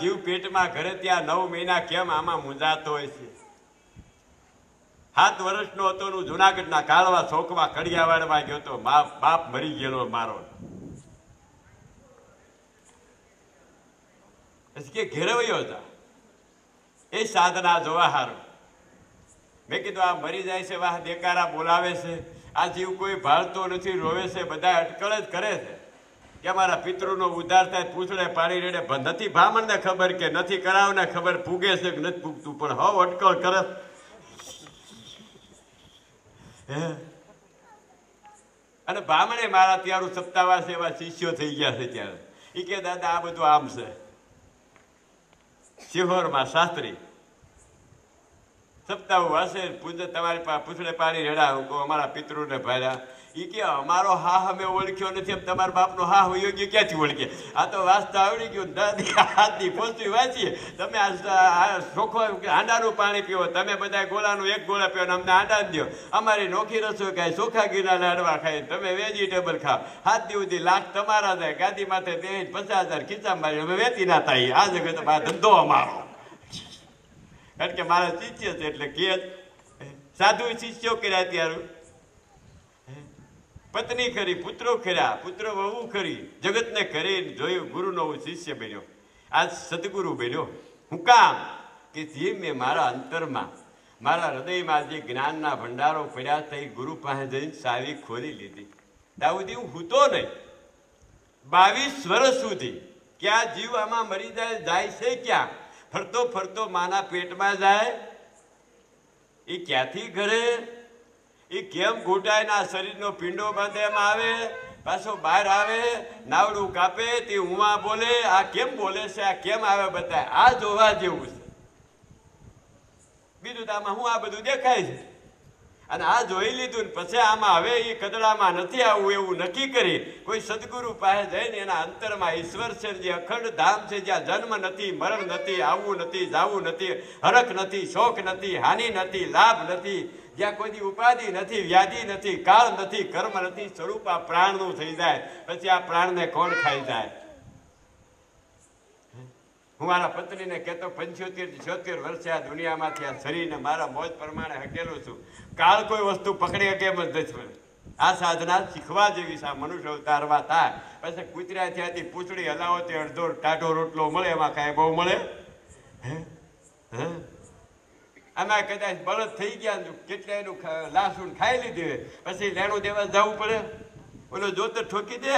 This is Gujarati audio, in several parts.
જીવ પેટમાં ઘરે ત્યાં 9 મહિના કેમ આમાં મૂંઝાતો હોય છે? 7 વર્ષનો હતો હું જુનાગઢના કાળવા ચોકમાં કડિયાવાડમાં ગયો તો. બાપ મરી ગયેલો મારો. પછી કે ઘેરે વયો હતા એ સાધના જોવા હારું. મેં કીધું આ મરી જાય છે, વાહ દેકારા બોલાવે છે, આ જીવ કોઈ ભાળતો નથી, રોવે છે, બધા અટકળ જ કરે છે કે અમારા પિતૃનો ઉદ્ધાર થાય, પૂછડે પાડી રેડે. નથી બ્રાહ્મણને ખબર કે નથી કરાવને ખબર પૂગે છે કે નથી પૂગતું, પણ હવ અટકળ કરે. અને બ્રાહ્મણે મારા ત્યારું સપ્તાહવાસ એવા શિષ્યો થઈ ગયા છે ત્યારે એ કે દાદા આ બધું આમ છે. શિહોરમાં શાસ્ત્રી સપ્તાહ વાસે પૂજે તમારી પાસે પૂછડે પાડી રેડા અમારા પિતૃને ભાર્યા. એ કે અમારો હાહ અમે ઓળખ્યો નથી, એમ તમારા બાપનો હાહ યોગ્ય ક્યાંથી ઓળખીએ? આ તો વાંચતા આવડી ગયું. દાદી હાથની પોસ્તી વાંચીએ. તમે આ ચોખ્ખો હાંડાનું પાણી પીવો, તમે બધા ગોળાનું એક ગોળા પીવો, અમને હાંડા દો. અમારી નોખી રસોઈ ખાય, ચોખા ઘીના લાડવા ખાય, તમે વેજીટેબલ ખાવ. 7 દી સુધી લાખ તમારા જાય, ગાદી માથે 50,000 ખિસ્સા મારી અમે વેચી ના થાય. આ જગત આ ધંધો અમારો. કારણ કે મારા શિષ્ય છે એટલે કે સાધુ શિષ્યો કર્યા ત્યારે પત્ની ખરી, પુત્રો ખર્યા, પુત્ર વહુ ખરી, જગતને કરી જોયું. ગુરુનો હું શિષ્ય બન્યો, આજ સદગુરુ બન્યો. હું કામ કે જે મેં મારા અંતરમાં મારા હૃદયમાં જે જ્ઞાનના ભંડારો પડ્યા હતા એ ગુરુ પાસે જઈને સાવી ખોલી લીધી. ત્યાં સુધી હું હૂતો નહીં 22 વર્ષ સુધી. ક્યાં જીવ આમાં મરી જાય છે ક્યાં? ફરતો ફરતો માના પેટમાં જાય. એ ક્યાંથી ઘરે? એ કેમ ઘૂંટાયના શરીરનો પિંડો બાંધવામાં આવે, પાછો બહાર આવે, નાવડું કાપે, તે ઉમા બોલે. આ કેમ બોલે છે? આ કેમ આવે? બતાય. આ જોવા જેવું છે. બીજું તો આમાં હું આ બધું દેખાય છે. અને આ જોઈ લીધું ને પછી આમાં હવે એ કદડામાં નથી આવવું એવું નક્કી કરી કોઈ સદગુરુ પાસે જઈને એના અંતરમાં ઈશ્વર છે, જે અખંડ ધામ છે, જ્યાં જન્મ નથી, મરણ નથી, આવવું નથી, જાવું નથી, હરખ નથી, શોક નથી, હાનિ નથી, લાભ નથી, જ્યાં કોઈ ઉપાધિ નથી, વ્યાધિ નથી, કાળ નથી, કર્મ નથી, સ્વરૂપ આ પ્રાણનું થઈ જાય. પછી આ પ્રાણને કોણ ખાઈ જાય? હું મારા પત્નીને કહેતો 75-76 વર્ષે આ દુનિયામાંથી આ શરીરને મારા મોજ પ્રમાણે હકેલું છું. કાળ કોઈ વસ્તુ પકડી કેમ જ નથી. આ સાધના શીખવા જેવી છે. મનુષ્ય અવતારમાં થાય પછી કૂતરા ત્યાંથી પૂંછડી હલાવો તે અડધો ટાઢો રોટલો મળે, એમાં કાંઈ બહુ મળે? આમાં કદાચ બળદ થઈ ગયા, કેટલા એનું લાસુન ખાઈ લીધી, પછી લેણું દેવા જવું પડે. ઓલો જોતર ઠોકી દે,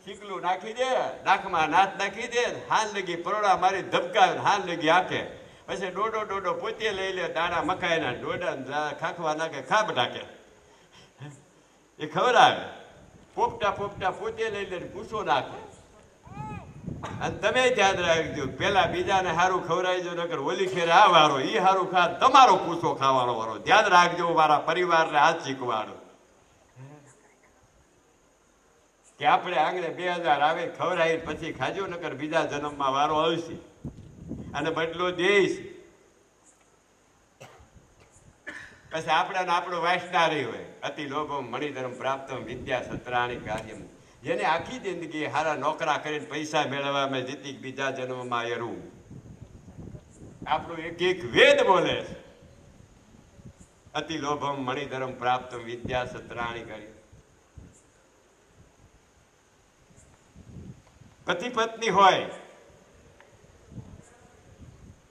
શીકલું નાખી દે, નાકમાં નાથ નાખી દે, હાલ લગી પરોડા મારી ધબકાવે, હાલ લગી આંખે. પછી ડોડો પોતે લઈ લે, દાણા મકાઈના ડોડા ખાખવા નાખે, ખાબ નાખે, એ ખબર આવે. પોપટા પોતે લઈ લે, પૂછો નાખે. અને તમે ધ્યાન રાખજો, પેલા બીજાને સારું ખવડાવજો, નકર ઓલી ખેરે આ વારો એ સારું ખા, તમારો પૂછો ખાવાનો વારો. ધ્યાન રાખજો, મારા પરિવારને હાથ શીખવાડો કે આપણે આંગણે 2000 આવે ખવડાવી પછી ખાજો, નકર બીજા જન્મમાં વારો આવશે અને બદલો દઈશ. પછી આપણે આપણો વાસના રહી હોય. અતિ લોભમ મણિધર્મ પ્રાપ્ત વિદ્યા સત્રાણી કાર્યમ. જેને આખી જિંદગી હારા નોકરા કરીને પૈસા મેળવવામાં જીતી બીજા જન્મમાં એરું. આપણું એક વેદ બોલે છે, અતિ લોભમ મણિધર્મ પ્રાપ્ત વિદ્યા સત્રાણી કાર્યમ. પતિ પત્ની હોય,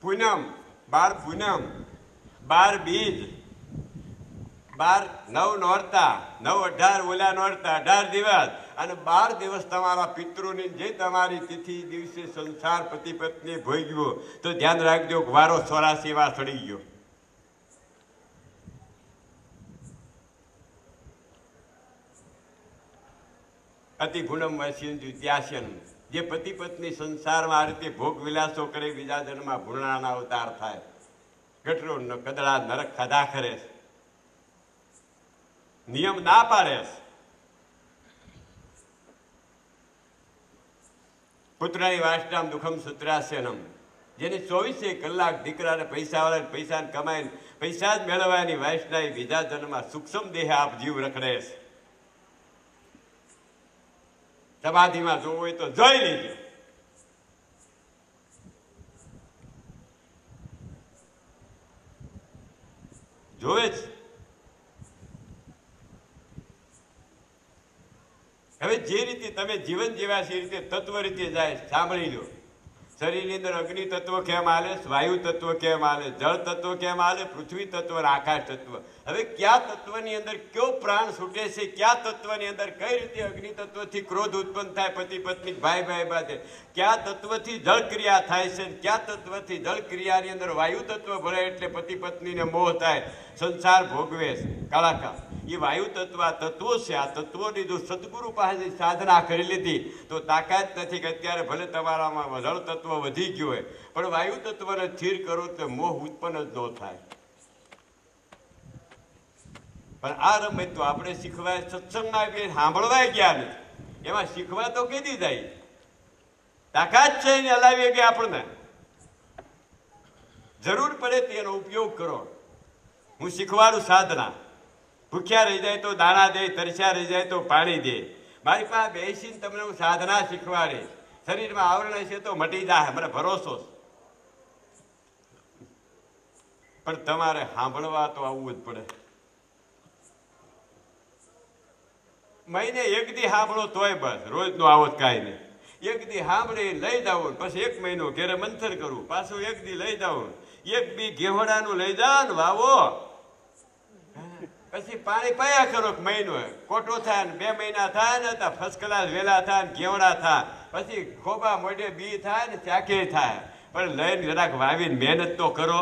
પૂનમ 12 પૂનમ, 12 બીજ, 9 નોરતા, 9-18 ઓલા નોરતા, 18 દિવસ અને 12 દિવસ તમારા પિતૃની જે તમારી તિથિ દિવસે સંસાર પતિ પત્ની ભોગવ્યો તો ધ્યાન રાખજો વારો 84 વાર સડી ગયો. અતિ ભૂનમ વૈશ્યંજુ ત્યાસન. જે પતિ પત્ની સંસારમાં આ રીતે ભોગ વિલાસો કરે, બીજા જન્મમાં ભૂરણાના અવતાર થાય, ગટરો કદડા નરક ખાધા કરે, નિયમ ના પાડે. પુત્રની વાસનામ દુઃખમ સૂત્રાસ્યનમ. જેને 24 કલાક દીકરાને પૈસાવાળાને પૈસા કમાઈને પૈસા જ મેળવવાની વાસના એ બીજા જન્મમાં સૂક્ષ્મ દેહ આપ જીવ રખડે છે. સમાધિમાં જોવું હોય તો જોઈ લેજો. જોવે જ. હવે જે રીતે તમે જીવન જીવ્યા છે એ રીતે તત્વ રીતે જાય, સાંભળી લો. શરીરની અંદર અગ્નિ તત્વ કેમ હાલે, વાયુ તત્વ કેમ હાલે, જળ તત્વ કેમ હાલે, પૃથ્વી તત્વ અને આકાશ તત્વ. હવે કયા તત્વની અંદર કયો પ્રાણ છૂટે છે, કયા તત્વની અંદર કઈ રીતે અગ્નિ તત્વથી ક્રોધ ઉત્પન્ન થાય, પતિ પત્ની ભાઈ ભાઈ બાદ, કયા તત્વથી જળ ક્રિયા થાય છે, કયા તત્વથી જળ ક્રિયાની અંદર વાયુ તત્વ ભળે એટલે પતિ પત્નીને મોહ થાય, સંસાર ભોગવે કલાકા. એ વાયુ તત્વ આ તત્વો છે. આ તત્વોની જો સદગુરુ પાસે સાધના કરી લીધી તો તાકાત નથી કે અત્યારે ભલે તમારામાં જળ તત્વ વધી ગયું હોય પણ વાયુ તત્વને સ્થિર કરો તો મોહ ઉત્પન્ન જ ન થાય. પણ આ રમત તો આપણે શીખવા સત્સંગમાં સાંભળવા ગયા નથી, એમાં શીખવા તો કીધી જાય તાકાત છે એને હલાવીએ કે આપણને જરૂર પડે તેનો ઉપયોગ કરો. હું શીખવાડું સાધના. ભૂખ્યા રહી જાય તો દાણા દે, તરસ્યા રહી જાય તો પાણી દે. મારી પાસે બેસીને તમને હું સાધના શીખવાડી. શરીરમાં આવરણ છે તો મટી જાય, મને ભરોસો. પણ તમારે સાંભળવા તો આવવું જ પડે. મહિને એક દી સાંભળો તોય બસ, રોજ નો આવો કાંઈ નહીં. એક દી સાંભળી લઈ જાવ, પછી 1 મહિનો ઘેરે મંથન કરવું, પાછું એક દી લઈ જાવ, 1 બી ઘેવડાનું લઈ જાવ ને વાવો, પછી પાણી પાયા કરો. મહિનો કોટો થાય ને 2 મહિના થાય ને ફર્સ્ટ ક્લાસ વેલા થાય ને ઘેવડા થાય, પછી ખોબા મોઢે બી થાય ને ચાકે થાય. પણ લઈને જરાક વાવીને મહેનત તો કરો.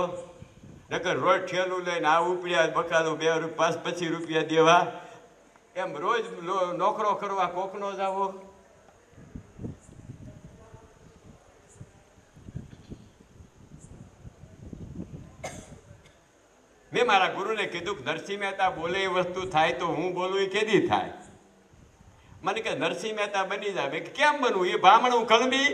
નકર રોજ ઠેલું લઈને આ ઉપડ્યા બકાલું 2-5 રૂપિયા દેવા, એમ રોજ નોકરો કરવા કોકનો જાવો. મેં મારા ગુરુને કીધું કે નરસિંહ મહેતા બોલે એ વસ્તુ થાય તો હું બોલું એ કેદી થાય? મને કે નરસિંહ મહેતા બની જાય. કેમ બનવું? એ બ્રાહ્મણ કલબી?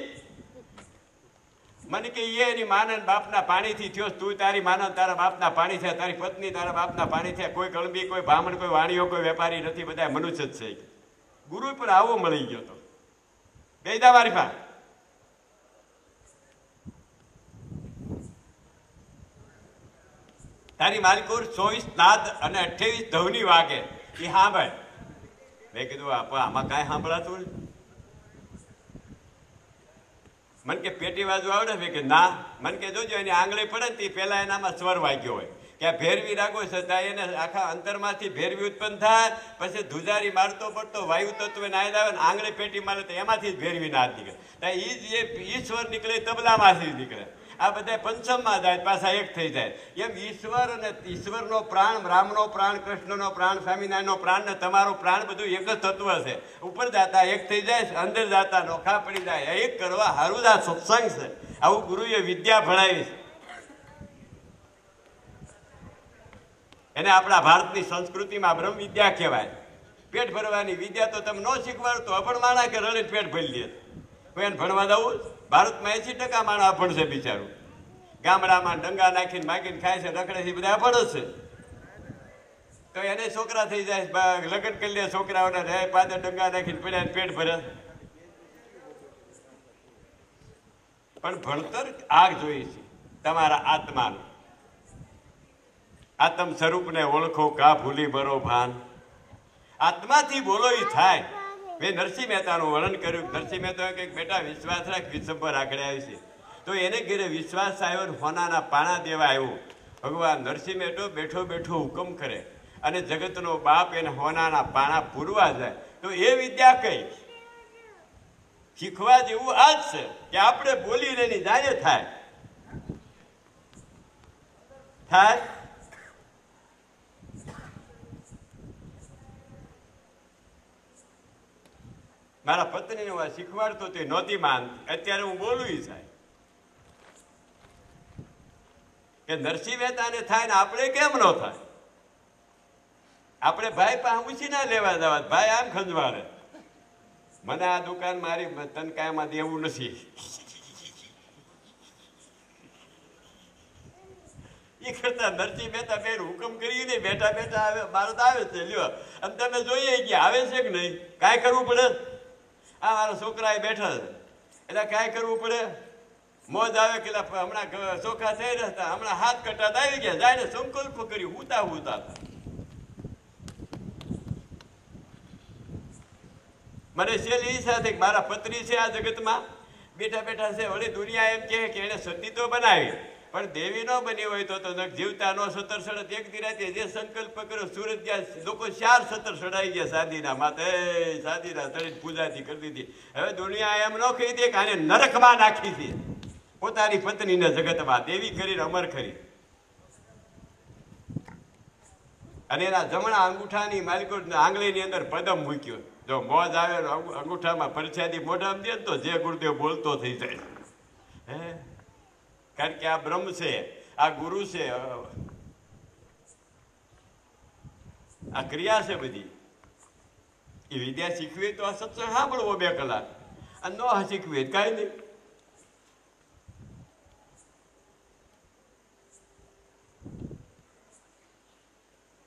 મને કે એની માનન બાપના પાણીથી થયો, તું તારી માનન તારા બાપના પાણી થયા, તારી પત્ની તારા બાપના પાણી થયા. કોઈ કલબી, કોઈ બ્રાહ્મણ, કોઈ વાણીઓ, કોઈ વેપારી નથી, બધા મનુષ્ય જ છે. ગુરુ પણ આવો મળી ગયો તો બેદા મારી પાસે. તારી માલિકોર 24 નાદ અને 28 ધવની વાગે એ સાંભળ. મેં કીધું આમાં કાંઈ સાંભળાતું ને? મને કે પેટી બાજુ આવડે? મેં કે ના. મને કે જોજો એની આંગળી પડે ને તે પેલા એનામાં સ્વર વાગ્યો હોય કે આ ભેરવી રાખો છતાં એને આખા અંતરમાંથી ભેરવી ઉત્પન્ન થાય, પછી ધુજારી મારતો પડતો વાયુ તત્વ નાદ આવે ને આંગળી પેટી મારે તો એમાંથી જ ભેરવી નાદ નીકળે. એ સ્વર નીકળે તબલામાંથી જ નીકળે. આ બધા પંચમમાં જાય, પાછા એક થઈ જાય. એમ ઈશ્વર અને ઈશ્વરનો પ્રાણ, રામનો પ્રાણ, કૃષ્ણનો પ્રાણ, સ્વામિનારાયણનો પ્રાણ ને તમારો પ્રાણ બધું એક જ તત્વ છે. ઉપર જાતા એક થઈ જાય, અંદર જાતા નોખા પડી જાય. એક કરવા હારું આ સત્સંગ છે. આવું ગુરુએ વિદ્યા ભણાવી છે. એને આપણા ભારતની સંસ્કૃતિમાં બ્રહ્મ વિદ્યા કહેવાય. પેટ ભરવાની વિદ્યા તો તમે ન શીખવાડો તો અભણ માણા કે રડે પેટ ભરી લે. કોઈ એને ભણવા દઉં? ભારતમાં 80% માણસ અભણ છે બિચારું. ગામડામાં ડંગા નાખીને માગીને ખાય છે, રખડે છે, બધા અભણ જ છે. તો એને છોકરા થઈ જાય, લગ્ન કરી લે છોકરાઓને, રહે પાદર ડંગા નાખીને પડ્યા પેટ ભરે. પણ ભણતર આગ જોઈએ છે તમારા આત્માનું. આત્મ સ્વરૂપને ઓળખો, કા ભૂલી બરો ભાન. આત્માથી બોલો એ થાય. મેં નરસિંહ મહેતાનું વર્ણન કર્યું. નરસિંહ મહેતા કંઈક બેટા વિશ્વાસ રાખ, વિશ્વભર આગળ આવી છે. તો એને ઘેરે વિશ્વાસ આવ્યો ને હોનાના પાણા દેવા આવ્યું. ભગવાન નરસિંહ મહેતો બેઠો બેઠો હુકમ કરે અને જગતનો બાપ એને હોનાના પાણા પૂરવા જાય. તો એ વિદ્યા કઈ શીખવા જેવું આ જ છે કે આપણે બોલીને એની જાણે થાય. મારા પત્નીને હું શીખવાડતો તે નહોતી માનતી. અત્યારે હું બોલું થાય કે નરસિંહ મહેતાને થાય ને આપણે કેમ ન થાય? આપણે ભાઈ પાસે ઉછી ના લેવા જવા, ભાઈ આમ ખંજવાડે, મને આ દુકાન મારી તનકાયમાં દેવું નથી. એ કરતા નરસિંહ મહેતા બેન હુકમ કરી ને બેઠા બેઠા આવે, મારો તો આવે છે લ્યો. અને તમે જોઈએ કે આવે છે કે નહીં, કાંઈ કરવું પડે? આ મારા છોકરા બેઠા છે એટલે કાંઈ કરવું પડે? મોજ આવે કે હમણાં ચોખા થઈ રહ્યા, હમણાં હાથ કટાત આવી ગયા, જાય સંકલ્પ કર્યું હુતા હુતા. મને છેલ્લી ઈચ્છા થઈ મારા પત્ની છે આ જગતમાં બેઠા બેઠા છે, વળી દુનિયા એમ કહે કે એને સતી તો બનાવી પણ દેવી ન બની હોય તો જીવતા નો સતર સડત એક દિરાતે જે સંકલ્પ કર્યો સુરત ગયા લોકો 4 સતર સડાઈ ગયા સાદીના માથે, સાદીના તળીને પૂજાથી કરી દીધી. હવે દુનિયા એમ ન કહી દે કે આને નરકમાં નાખી છે પોતાની પત્નીને જગતમાં દેવી કરીને અમર કરી. અને એના જમણા અંગૂઠાની માલિકો આંગળીની અંદર પદમ મૂક્યો. જો મોજ આવે અંગૂઠામાં પરછાદી મોઢામાં દે તો જે ગુરુદેવ બોલતો થઈ જાય. હે કારણ કે આ બ્રહ્મ છે, આ ગુરુ છે, આ ક્રિયા છે બધી. એ વિદ્યા શીખવી તો આ સત્સંગ સાંભળવો 2 કલાક, અને ન શીખવી કાંઈ નહીં.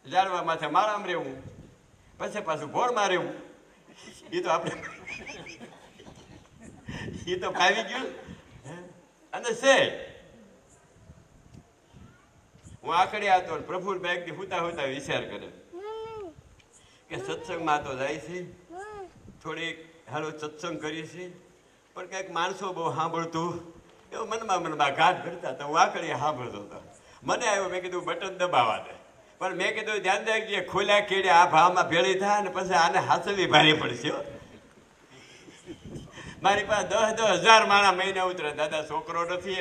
જાળવા માથે માળામાં રહેવું, પછી પાછું ભોળમાં રહેવું, એ તો આપણે એ તો ફાવી ગયું. અને છે હું આખડી આવતો પ્રફુલભાઈ હુતા હુતા વિચાર કરે કે સત્સંગમાં તો જાય છે, થોડીક હાલો સત્સંગ કરીએ છીએ, પણ કંઈક માણસો બહુ સાંભળતું એવું મનમાં ઘાટ કરતા તો હું આખડી સાંભળતો હતો. મને આવ્યો, મેં કીધું બટન દબાવવા દે, પણ મેં કીધું ધ્યાન રાખજે ખોલ્યા કેડે આ ભાવમાં ભેળી થાય ને પછી આને હાથવી ભારે પડશે. મારી પાસે 10,000 મારા મહિને ઉતરે. દાદા છોકરો નથી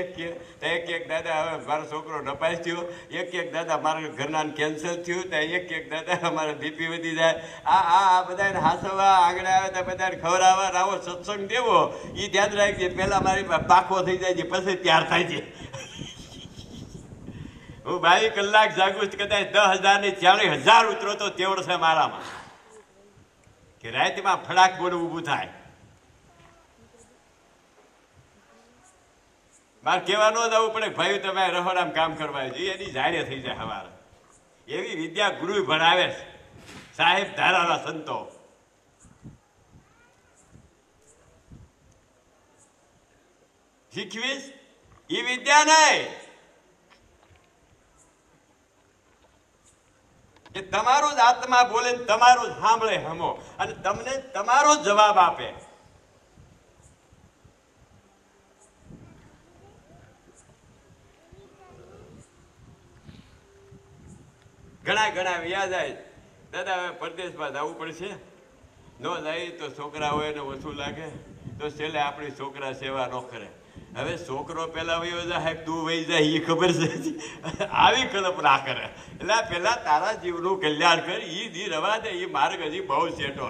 એક દાદા હવે મારો છોકરો નપાસ થયો, એક દાદા મારા ઘરના કેન્સર થયું, તો એક દાદા અમારે બીપી વધી જાય. આ બધાને હાસવા આગળ આવે તો બધાને ખવડાવવા આવો સત્સંગ દેવો એ ધ્યાન રાખજે. પેલા મારી પાખો થઈ જાય છે પછી તૈયાર થાય છે. હું 22 કલાક જાગું કદાચ 10,000 ને 40,000 ઉતરો તો તેવડ છે મારામાં કે રાતમાં ફડાક બોલ ઊભું થાય. મારે કહેવા ન જવું પડે ભાઈ તમે રહોડામાં કામ કરવા જોઈએ, એની જાહેર થઈ જાય સવારે. એવી વિદ્યા ગુરુ ભણાવે છે, સાહેબ ધારાના સંતો. શીખવીશ એ વિદ્યા નહીં કે તમારો જ આત્મા બોલે તમારો જ સાંભળે હમો અને તમને તમારો જ જવાબ આપે. ઘણા વ્યાજ જાય દાદા હવે પરદેશમાં જવું પડશે, ન જાય તો છોકરા હોય ને ઓછું લાગે તો છેલ્લે આપણી છોકરા સેવા ન કરે. હવે છોકરો પેલા વયો જાય તું વહી જાય એ ખબર છે, આવી કલ્પના કરે. એટલે પેલા તારા જીવનું કલ્યાણ કરી એ દી રવા દે, એ માર્ગ હજી બહુ સેટો.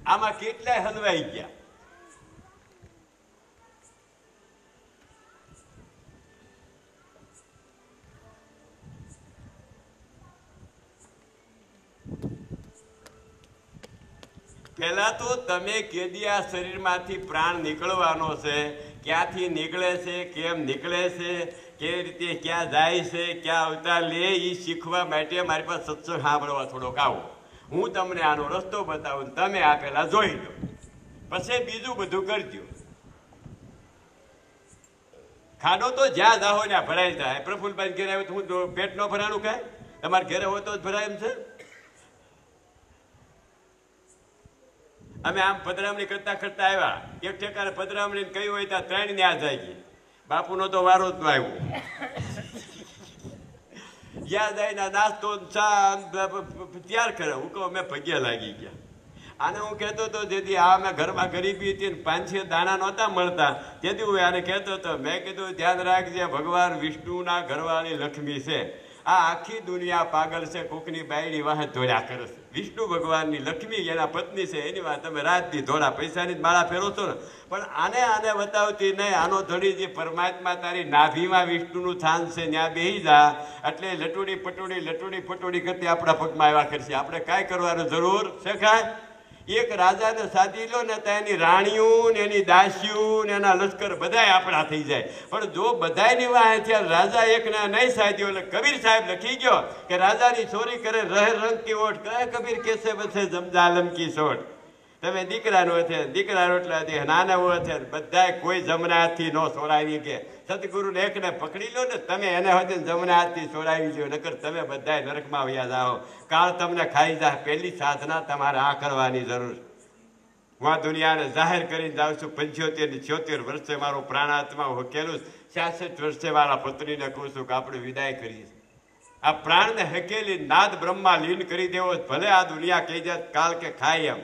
આમાં કેટલાય હલવાઈ ગયા. પહેલા તો તમે કેદી આ શરીરમાંથી પ્રાણ નીકળવાનો છે, ક્યાંથી નીકળે છે, કેમ નીકળે છે, કેવી રીતે ક્યાં જાય છે, ક્યાં અવતાર લે, એ શીખવા માટે મારી પાસે સત્સંગ સાંભળવા થોડોક આવો. હું તમને આનો રસ્તો બતાવું, તમે આ પહેલા જોઈ લો, પછી બીજું બધું કરજો. ખાડો તો જ્યાં જાઓ ત્યાં ભરાઈ જાય. પ્રફુલભાઈ ઘેર આવ્યો તો હું પેટ ન ભરાણું કાંઈ? તમારે ઘરે હોય તો જ ભરાય એમ છે. અમે આમ પધરામણી કરતા આવ્યા, એક ઠેકાને પધરામણી કહ્યું હોય ત્યાં 3 ને આ જાય ગઈ. બાપુનો તો વારો જ ન આવ્યો. જ્યાં જાય નાસ્તો ચા તૈયાર કરે. હું કહું અમે પગે લાગી ગયા. આને હું કહેતો હતો જેથી આ અમે ઘરમાં ગરીબી હતી ને 5-6 દાણા નહોતા મળતા તેથી હું આને કહેતો હતો. મેં કીધું ધ્યાન રાખજે, ભગવાન વિષ્ણુના ઘરવાળી લક્ષ્મી છે. આ આખી દુનિયા પાગલ છે, કોકની બાયડી વાહે ધોળ્યા કરે છે. વિષ્ણુ ભગવાનની લક્ષ્મી એના પત્ની છે, એની વાત તમે રાતથી ધોળા પૈસાની જ માળા ફેરો છો ને, પણ આને બતાવતી નહીં. આનો ધડી જે પરમાત્મા તારી નાભીમાં વિષ્ણુનું થાન છે ત્યાં બેસી જા એટલે લટુડી પટોડી કરતી આપણા પગમાં આવ્યા કરશે. આપણે કાંઈ કરવાનું જરૂર છે કાંઈ? એક રાજાને સાધી લો ને તો એની રાણીઓ ને એની દાસીઓ ને એના લશ્કર બધાય આપણા થઈ જાય. પણ જો બધાની વાહે થયા રાજા એકને નહીં સાધ્યો એટલે કબીર સાહેબ લખી ગયો કે રાજાની ચોરી કરે રહે રંગ કી ઓટ, કહે કબીર કેસે બસે જમજા આલમ કી સોટ. તમે દીકરાનો છે, દીકરા રોટલા છે, નાના છે, બધા કોઈ જમણા હાથથી ન સોડાવી કે સદગુરુને એકને પકડી લો ને, તમે એને હોય જમણા હાથથી સોડાવી લો, નકર તમે બધા નરકમાં વયા જાઓ. કાળ તમને ખાઈ જાય. પહેલી સાધના તમારે આ કરવાની જરૂર. હું આ દુનિયાને જાહેર કરીને જાઉં છું. 75-76 વર્ષે મારો પ્રાણાત્મા હકેલું. 66 વર્ષે મારા પત્નીને કહું છું કે આપણે વિદાય કરીએ. આ પ્રાણને હકેલી નાદ બ્રહ્મા લીન કરી દેવો. ભલે આ દુનિયા કહી જાય કાલ કે ખાય એમ,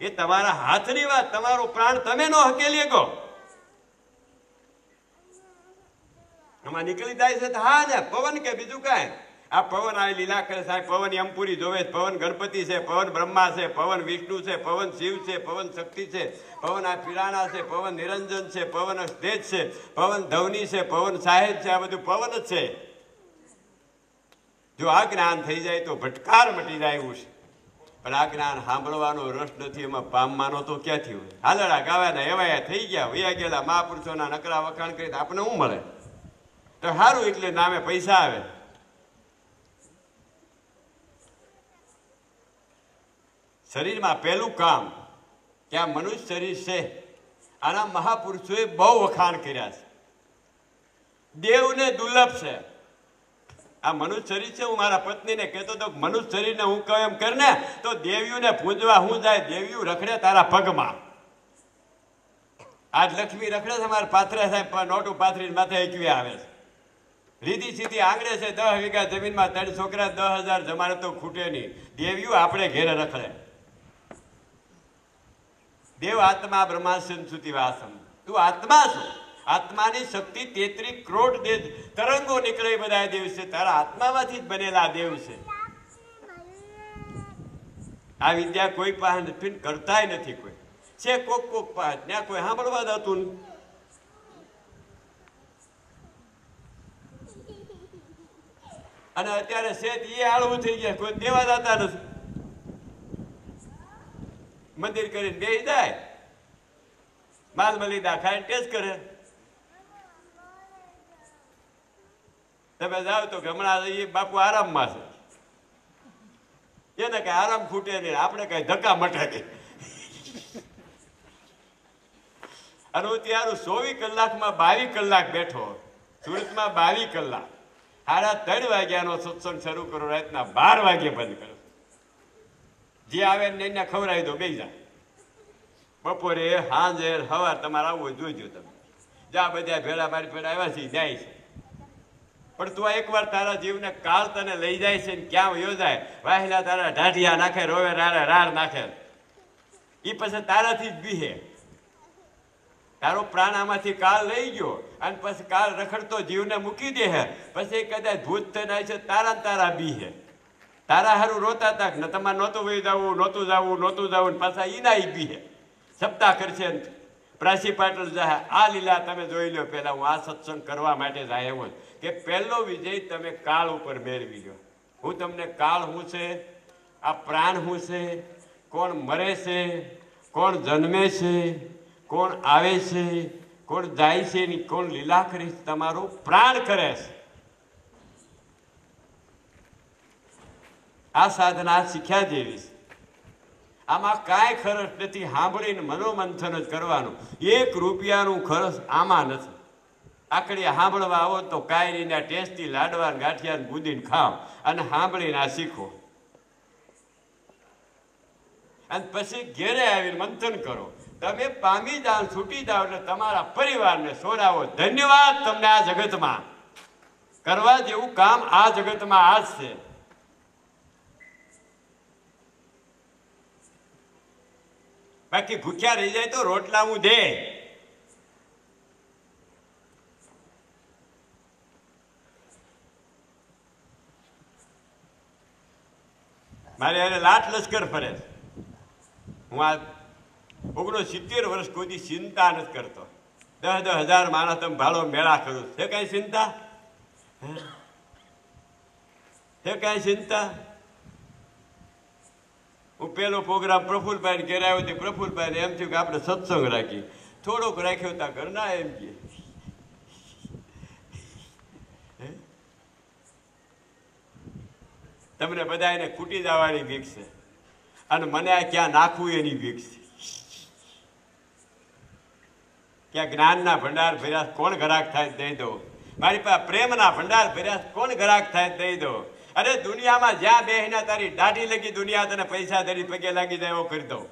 એ તમારા હાથની વાત. તમારો પ્રાણ તમે નો હકેલી ગો. આમાં નીકળી જાય છે. હા ને પવન કે બીજું કાંઈ. આ પવન આ લીલા કરે સાહેબ. પવન યમપુરી જોવે. પવન ગણપતિ છે, પવન બ્રહ્મા છે, પવન વિષ્ણુ છે, પવન શિવ છે, પવન શક્તિ છે, પવન આ પીરાણા છે, પવન નિરંજન છે, પવન તેજ છે, પવન ધવની છે, પવન સાહેબ છે. આ બધું પવન જ છે. જો આ જ્ઞાન થઈ જાય તો ભટકાર મટી જાય એવું છે. પણ આ જ્ઞાન સાંભળવાનો રસ નથી, એમાં પામવાનો તો ક્યાંથી હોય. હાલડા ગાવાના એવાયા થઈ ગયા, વયા ગયેલા મહાપુરુષોના નકરા વખાણ કરી આપણે શું મળે? તો સારું, એટલે નામે પૈસા આવે. શરીરમાં પહેલું કામ કે આ મનુષ્ય શરીર છે, આના મહાપુરુષોએ બહુ વખાણ કર્યા છે. દેવને દુર્લભ છે આ મનુષ્ય શરીર છે. હું મારા પત્નીને કહેતો હતો મનુષ્ય શરીરને હું કહું એમ કર ને તો દેવીઓને પૂજવા હું જાય. દેવીઓ રખડે તારા પગમાં. આજ લક્ષ્મી રખડે છે મારા પાથરે સાહેબ, નોટું પાથરીને માથે એકવી આવે છે. રીધી સીધી આંગળે છે. 10 વીઘા જમીનમાં 3 છોકરા, 10,000 જમાડે તો ખૂટે નહીં. દેવીઓ આપણે ઘેરે રખડે. દેવ આત્મા બ્રહ્માસ્યન સુતી વાસમ. તું આત્મા છો. આત્માની શક્તિ 33 કરોડ તરંગો નીકળે બધા દેવ છે. તારા આત્મામાંથી જ બનેલા દેવ છે. આ વિદ્યા કોઈ પાસે નથી, કરતાય નથી કોઈ. છે કોક પાસે, ત્યાં કોઈ સાંભળવા દતું. અને અત્યારે શેત એ આળવું થઈ ગયા, કોઈ દેવા જતા નથી. મંદિર કરીને બેસી જાય, માલ મલિદા ખાઈને ટેસ્ટ કરે. તમે જાઓ તો હમણાં એ બાપુ આરામમાં છે, એને કઈ આરામ ખૂટે નહીં, આપણે કઈ ધક્કા મટે નહીં. અને હું ત્યારે 24 કલાકમાં 22 કલાક બેઠો. સુરતમાં 22 કલાક. 3:30 વાગ્યાનો સત્સંગ શરૂ કરો, રાતના 12 વાગ્યે બંધ કરો. જે આવે ને એને ખવડાવી દો, બેસી જાય. બપોરે સાંજે સવાર તમારે આવવું હોય જોઈજો. તમે જ્યાં બધા ભેળા મારી ભેળા આવ્યા છે જાય છે. પણ તું એકવાર તારા જીવને કાળ તને લઈ જાય છે ને ક્યાં વયો જાય. વાહેલા તારા ઢાઢિયા નાખે, રોવે રાર નાખે. એ પછી તારાથી જ બીહે. તારો પ્રાણ આમાંથી કાળ લઈ ગયો અને પછી કાળ રખડતો જીવને મૂકી દે. પછી કદાચ ભૂત થઈને છે તારા બીહે. તારા હારું રોતા તાક ને તમારે નહોતું વહી જવું, નહોતું જવું પાછા ઈના ઈ બીહે. સપ્તાહ કરશે પ્રાસી પાટલ જાય. આ લીલા તમે જોઈ લો. પેલા હું આ સત્સંગ કરવા માટે જ આવ્યો કે પહેલો વિજય તમે કાળ ઉપર મેળવી લો. હું તમને કાળ શું છે, આ પ્રાણ શું છે, કોણ મરે છે, કોણ જન્મે છે, કોણ આવે છે, કોણ જાય છે, ને કોણ લીલા કરી તમારું પ્રાણ કરે છે. આ સાધના શીખ્યા જેવી છે. આમાં કાંઈ ખર્ચ નથી. સાંભળીને મનોમંથન જ કરવાનું. 1 રૂપિયાનું ખર્ચ આમાં નથી. આકડી સાંભળવા આવો તો કાયરીના ટેસ્ટી લાડવા ગાંઠિયા બુદીને ખાઓ અને સાંભળીને આ શીખો. અને પછી ઘેરે આવીને મંથન કરો. તમે પામી જાઓ, છૂટી જાઓ એટલે તમારા પરિવારને સોરાવો. ધન્યવાદ તમને આ જગતમાં. કરવા જેવું કામ આ જગતમાં આ જ છે. બાકી ભૂખ્યા રહી જાય તો રોટલા હું દે. મારે એને લાટ લશ્કર ફરે. હું આ 69 વર્ષ કોઈ ચિંતા નથી કરતો. 10,000 માણસ તમે ભાડો મેળા કરું. છે કઈ ચિંતા? છે કઈ ચિંતા? હું પેલો પ્રોગ્રામ પ્રફુલભાઈ ઘેર આવ્યો હતો. પ્રફુલભાઈને એમ થયું કે આપણે સત્સંગ રાખીએ. થોડોક રાખ્યો હતા ઘરના એમ કે તમને બધા એને ખૂટી જવાની બીક છે. અને મને આ ક્યાં નાખવું એની બીક છે. ક્યાં જ્ઞાનના ભંડાર ભર્યા કોણ ઘરાક થાય દઈ દો, મારી પાસે પ્રેમના ભંડાર ભર્યા કોણ ઘરાક થાય દઈ દો. અરે દુનિયામાં જ્યાં બેહીને તારી દાઢી લગી દુનિયા તને પૈસા ધરી પગે લાગી જાય એવો કરી દઉં,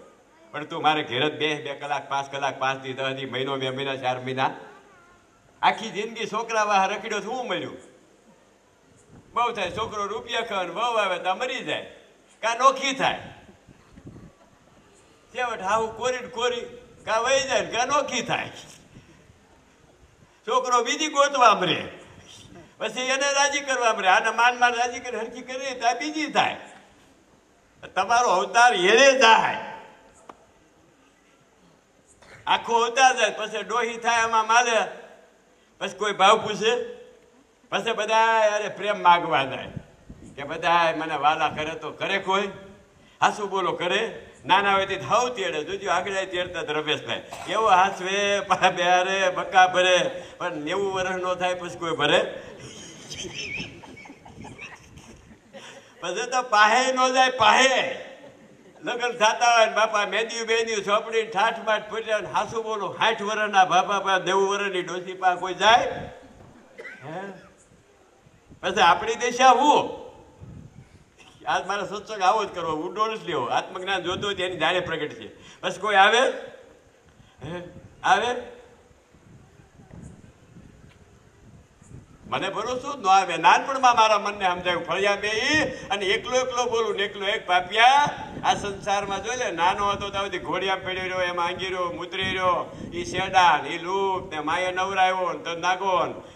પણ તું મારે ઘેર જ 2 કલાક 5 કલાક 5 દી 10 દી મહિનો 2 મહિના 4 મહિના આખી જિંદગી છોકરા વાહ રખડ્યો શું મળ્યું? બહુ થાય છોકરો રૂપિયા ખાવાનું બહુ આવે તો મરી જાય કા નોખી થાય, છેવટ હાવું કોરી કોરી કા વહી જાય કા નોખી થાય. છોકરો બીજી ગોતવા મરે, પછી એને રાજી કરવા મરે, આને માન રાજી કરી હરખી કરી ત્યાં બીજી થાય. તમારો અવતાર એને જાય, આખો અવતાર જાય, પછી ડોહી થાય આમાં માલે, પછી કોઈ ભાવ પૂછે, પછી બધા અરે પ્રેમ માગવા જાય કે બધા મને વાલા કરે તો કરે, કોઈ હાસુ બોલો કરે. નાના હોય તે હાવ તેડે, જોજો આગળ તેડતા જ રમેશભાઈ એવો હાસવે બેરે બક્કા ભરે, પણ 90 વર્ષ નો થાય પછી કોઈ ભરે? પછી તો પાહે ન જાય. પાહે લગ્ન થતા હોય બાપા મેંદી બેંદી ચોપડી ઠાઠ માઠ ફૂટ્યા, હાસુ બોલો 60 વર્ષના બાપા પા 90 વર્ષની ડોસી પા કોઈ જાય? પછી આપણી દેશા હું આજ મારા સત્સંગ આવો જ કરવો, ઉડો જ લેવો, આત્મજ્ઞાન જોતો હોય એની જાણે પ્રગટ છે. બસ કોઈ આવે આવે મને ભરોસો ન આવે. નાનપણમાં મારા મનને સમજાયું ફળિયા બે અને એકલો બોલું ને એકલો એક પાપિયા આ સંસારમાં જોઈ લે. નાનો હતો તો ઘોડિયા પેડી રહ્યો, એમાં આંગી રહ્યો, મુતરી રહ્યો, એ શેડા એ લૂક ને માએ નવરાયો ને તો નાગો,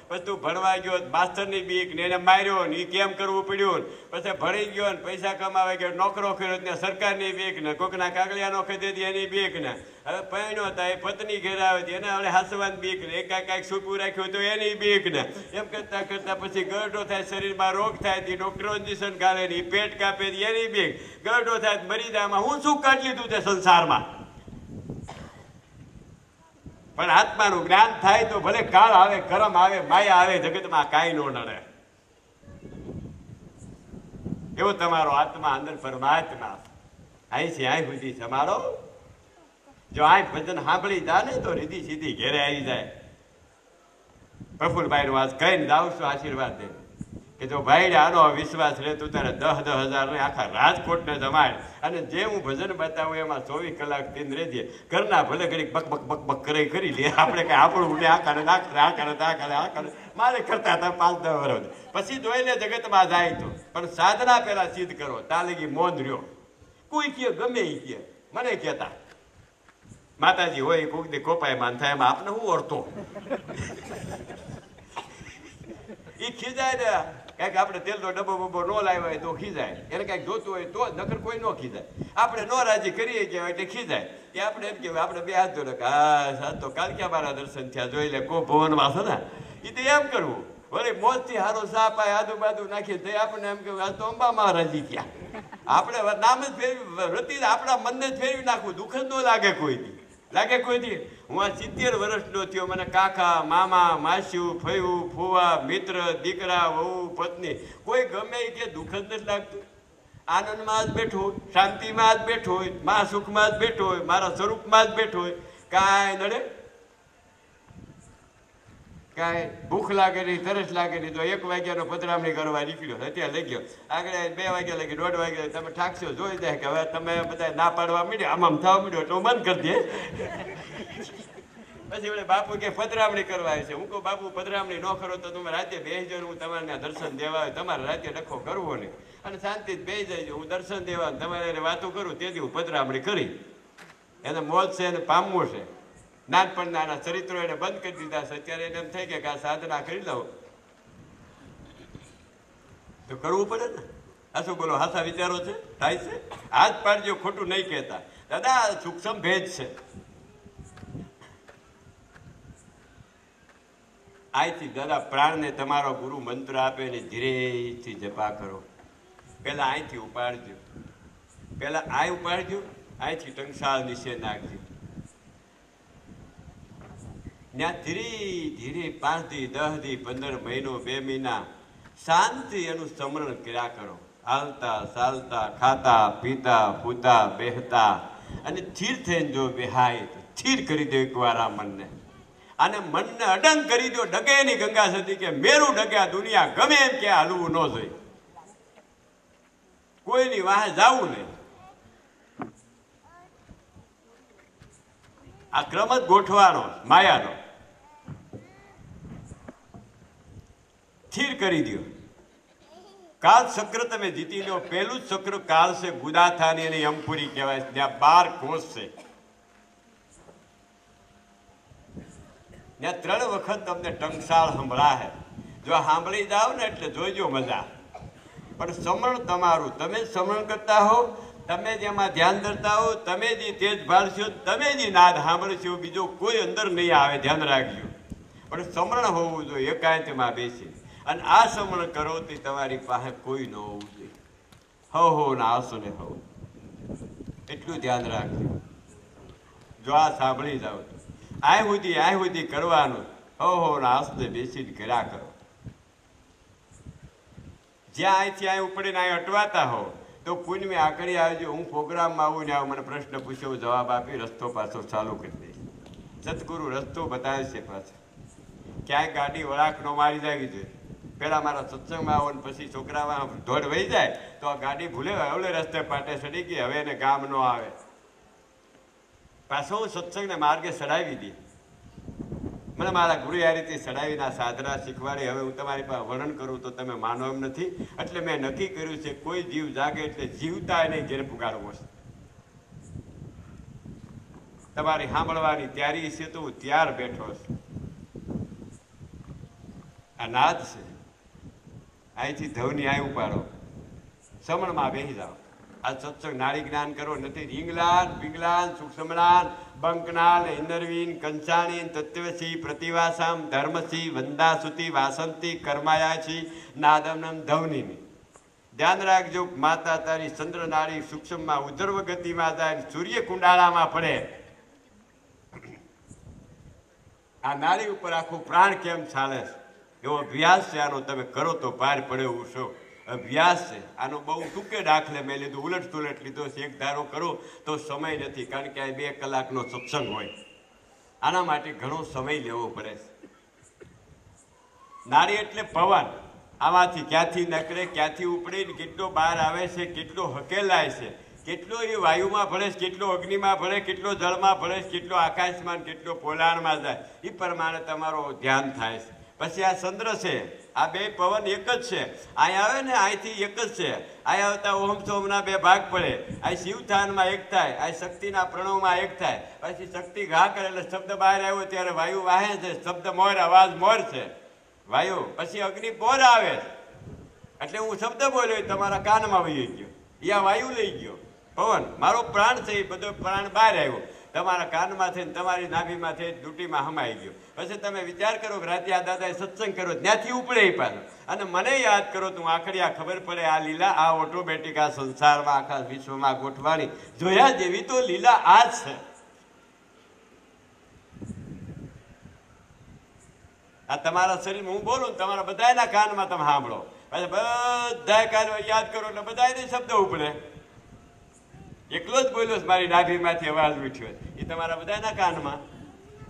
પછી તું ભણવા ગયો માસ્તરની બીક ને એને માર્યો ને એ કેમ કરવું પડ્યું, પછી ભણી ગયો ને પૈસા કમાવા ગયો, નોકરો કર્યો ને સરકારની બીક ને કોકના કાગળિયાનો ખરીદી એની બીક ને, હવે પૈણો હતા એ પત્ની ઘેર આવે એને હવે હાસવાની બીક ને, કાંઈક સૂકું રાખ્યું તો એની બીક ને, એમ કરતા કરતા પછી ગરડો થાય, શરીરમાં રોગ થાય, ડોક્ટરો ઇન્જેક્શન ગાળે ને પેટ કાપે એની બીક, ગરડો થાય મરી જાય. હું શું કાઢી લીધું તે સંસારમાં? પણ આત્માનું જ્ઞાન થાય તો ભલે કાળ આવે, કરમ આવે, માયા આવે, જગતમાં કાંઈ નો નડે. એવો તમારો આત્મા અંદર પરમાત્મા અહીંથી અહીં સુધી તમારો જો આ ભજન સાંભળી જાય ને તો રીધી સીધી ઘેરે આવી જાય. પ્રફુલભાઈ નું આજ કહીને જાઉં છું આશીર્વાદ દે કે જો ભાઈ આનો વિશ્વાસ રહે તું તારે 10,000 ને આખા રાજકોટ ને જમાડ, અને જે હું ભજન બતાવું એમાં 24 કલાક દિન રહેજે. ઘરના ભલે ઘડી બક બક બક બક કરી લે, આપણે કઈ આપણું ઉડે આ કરે આ કરે મારે કરતા હતા 5-10 વર્ષ પછી જોઈ લે જગતમાં જાય તો. પણ સાધના પેલા સિદ્ધ કરો, તા લગી મોન રહ્યો. કોઈ કે ગમે એ કે મને કહેતા માતાજી હોય કોક દે કોપાય માન થાય, એમાં આપને હું ઓળતો એ ખીજાય ને કઈક આપણે તેલનો ડબ્બો બબ્બો ન લાવ્યો હોય તો ખીજાય, એને કઈક જોતું હોય તો નકર કોઈ ન ખીજાય. આપણે નો રાજી કરીએ કે એટલે ખીજાય. એ આપણે એમ કેવાય આપણે 2 હાથ જોડે હા સાત તો કાલ ક્યાં મારા દર્શન થયા જોઈ લે કો ભવનમાં હતા એ તો એમ કરવું. વળી મોજથી હારો સાપ આય આજુબાજુ નાખીએ તો આપણને એમ કેવું આ તો અંબા મહારાજી થયા. આપણે નામ જ ફેરવી રતી આપણા મનને જ ફેરવી નાખવું, દુઃખ જ ન લાગે કોઈથી. લાગે કોઈથી? હું આ 70 વર્ષનો થયો, મને કાકા મામા માસ્યું ફયું ફુવા મિત્ર દીકરા વહુ પત્ની કોઈ ગમે એ કે દુઃખ જ નથી લાગતું. આનંદમાં જ બેઠો હોય, શાંતિમાં જ બેઠો હોય, મા સુખમાં જ બેઠો હોય, મારા સ્વરૂપમાં જ બેઠો હોય, કાંઈ નડે? કાંઈ ભૂખ લાગે નહીં, તરસ લાગે નહીં તો 1 વાગ્યાનો પધરામણી કરવા નીકળ્યો, અત્યારે લઈ ગયો આગળ 2 વાગ્યા લગી 1:30 વાગ્યા તમે ઠાકશો જોઈ જાય કે હવે તમે બધા ના પાડવા માંડ્યો, આમ થવા માંડ્યો એટલે હું બંધ કરી દે. પછી વળે બાપુ કે પધરામણી કરવા આવે છે. હું કહું બાપુ પધરામણી ન કરો તો તમે રાતે બેસજો, હું તમારે દર્શન દેવા આવે, તમારે રાતે ડખો કરવો નહીં અને શાંતિથી બેસી જાય. હું દર્શન દેવા તમારે વાતો કરું તેથી હું પધરામણી કરી. એને મોજ છે એને પામવું છે. નાનપણના આના ચરિત્રો એને બંધ કરી દીધા છે. અત્યારે એને એમ થાય કે આ સાધના કરી લઉં તો કરવું પડે ને. આ શું બોલો હાસા વિચારો છે થાય છે? હાથ પાડજો, ખોટું નહીં કહેતા દાદા, સૂક્ષ્મ ભેદ છે. અહીંથી દાદા પ્રાણને તમારો ગુરુ મંત્ર આપે ને ધીરેથી જપા કરો. પેલા અહીંથી ઉપાડજો, પેલા આ ઉપાડજો, અહીંથી ટંકશાળ નીચે નાખજો. ત્યાં ધીરે ધીરે 5 દી 10 દી 15 મહિનો 2 મહિના શાંતિ એનું સ્મરણ કર્યા કરો. હાલતા ચાલતા ખાતા પીતા પૂતા બેહતા અને સ્થિર થઈને જો બેહાય તો સ્થિર કરી દો એકવાર આ મનને. અને મનને અડંગ કરી દો. ડગે ની ગંગા સતી કે મેરું ડગ્યા દુનિયા ગમે એમ કે હાલવું ન જોઈએ. કોઈની વાહે જવું નહીં. આ ક્રમ જ ગોઠવાનો માયાનો. સ્થિર કરી દો. કાલ ચક્ર તમે જીતી લો. પહેલું જ ચક્ર કાલ છે ગુદાથાની અને યમપુરી કહેવાય. ત્યાં 12 કોષ છે. ત્યાં 3 વખત તમને ટંકશાળ સંભળાય. જો સાંભળી જાઓ ને એટલે જોઈજો મજા. પણ સમરણ તમારું. તમે સમરણ કરતા હો, તમે જેમાં ધ્યાન ધરતા હો, તમે જે તેજ ભાળશો, તમે જે નાદ સાંભળશો, બીજો કોઈ અંદર નહીં આવે. ધ્યાન રાખજો. પણ સમરણ હોવું જોઈએ એકાંતમાં બેસી. અને આ સમરણ કરો તે તમારી પાસે કોઈ ન હોવું જોઈએ. હો ને આસો ને હો, એટલું ધ્યાન રાખજો. જો આ સાંભળી જાઓ આ સુધી કરવાનું. હો ને આસને બેસીને કર્યા કરો. જ્યાં અહીંથી અહીં ઉપડીને અહીં અટવાતા હો તો પુણ્ય આકડી આવજો. હું પ્રોગ્રામમાં આવું ને આવું મને પ્રશ્ન પૂછ્યો, જવાબ આપી રસ્તો પાછો ચાલુ કરી દઈશ. સદગુરુ રસ્તો બતાવે છે પાછો. ક્યાંય ગાડી વળાક ન મારી જવી જોઈએ. પેલા મારા સત્સંગમાં આવો ને પછી છોકરામાં દોડ વહી જાય તો આ ગાડી ભૂલે ઓલે રસ્તે પાટે ચડી ગઈ. હવે એને ગામ ન આવે. પાછો હું સત્સંગને માર્ગે ચડાવી દી. મને મારા ગુરુ આ રીતે ચડાવીને સાધના શીખવાડી. હવે હું તમારી પાસે વર્ણન કરું તો તમે માનો એમ નથી. એટલે મેં નક્કી કર્યું છે કોઈ જીવ જાગે એટલે જીવતા એને ઘેર પુગાડવો છે. તમારી સાંભળવાની તૈયારી છે તો હું ત્યાર બેઠો છું. આ નાદ છે. અહીંથી ધવની આય ઉપાડો, સમણમાં બેસી જાઓ. આ સત્સંગ નાળી જ્ઞાન કરો નથી. રીંગલાન પિંગલાન સુક્ષમલાન બંકનાલ ઇન્દ્રવીન કંચાણી તત્વસી પ્રતિવાસામ ધર્મસી વંદાસુતિ વાસંતી કર્માયાછી નાદમનમ ધવની. ધ્યાન રાખજો. માતા તારી ચંદ્ર નાળી સૂક્ષ્મમાં ઉધર્વ ગતિમાં જાય, સૂર્ય કુંડાળામાં પડે. આ નાળી ઉપર આખું પ્રાણ કેમ ચાલે છે એવો અભ્યાસ છે. આનો તમે કરો તો પાર પડે એવું છો. અભ્યાસ છે આનો. બહુ ટૂંકે દાખલે મેં લીધું, ઉલટ સુલટ લીધો છે. એક ધારો કરો તો સમય નથી, કારણ કે આ 2 કલાકનો સત્સંગ હોય. આના માટે ઘણો સમય લેવો પડે છે. નારી એટલે પવન. આમાંથી ક્યાંથી નકરે, ક્યાંથી ઉપડે, કેટલો બહાર આવે છે, કેટલો હકેલાય છે, કેટલો એ વાયુમાં ભળે છે, કેટલો અગ્નિમાં ભળે, કેટલો જળમાં ભળે છે, કેટલો આકાશમાં, કેટલો પોલાણમાં જાય. એ પ્રમાણે તમારો ધ્યાન થાય છે. પછી આ ચંદ્ર છે. આ 2 પવન એક જ છે. અહીં આવે ને અહીંથી એક જ છે. અહીં આવતા ઓમ સોમના 2 ભાગ પડે. અહીં શિવથાનમાં એક થાય, અહીં શક્તિના પ્રણવમાં એક થાય. પછી શક્તિ ઘા કરે એટલે શબ્દ બહાર આવ્યો ત્યારે વાયુ વાહે છે. શબ્દ મોર, અવાજ મોર છે વાયુ. પછી અગ્નિ પોર આવે એટલે હું શબ્દ બોલ્યો તમારા કાનમાં વહી ગયો. એ આ વાયુ લઈ ગયો. પવન મારો પ્રાણ છે. એ બધો પ્રાણ બહાર આવ્યો. તમારા કાનમાં થઈને તમારી નાભીમાં થઈ ડ્યુટીમાં હમાઈ ગયો. પછી તમે વિચાર કરો કે રાતે આ દાદાએ સત્સંગ કર્યો, ત્યાંથી ઉપડે પાછો. અને મને યાદ કરો તો આખરી આ ખબર પડે આ લીલા આ ઓટોમેટિક આ સંસારમાં આખા વિશ્વમાં ગોઠવાની જોયા જેવી તો લીલા આ જ છે. આ તમારા શરીર હું બોલું ને તમારા બધાના કાનમાં તમે સાંભળો. પછી બધા કાન યાદ કરો એટલે બધા શબ્દ ઉપડે. એકલો જ બોલ્યો મારી નાભીમાંથી અવાજ ઉઠ્યો એ તમારા બધાના કાનમાં.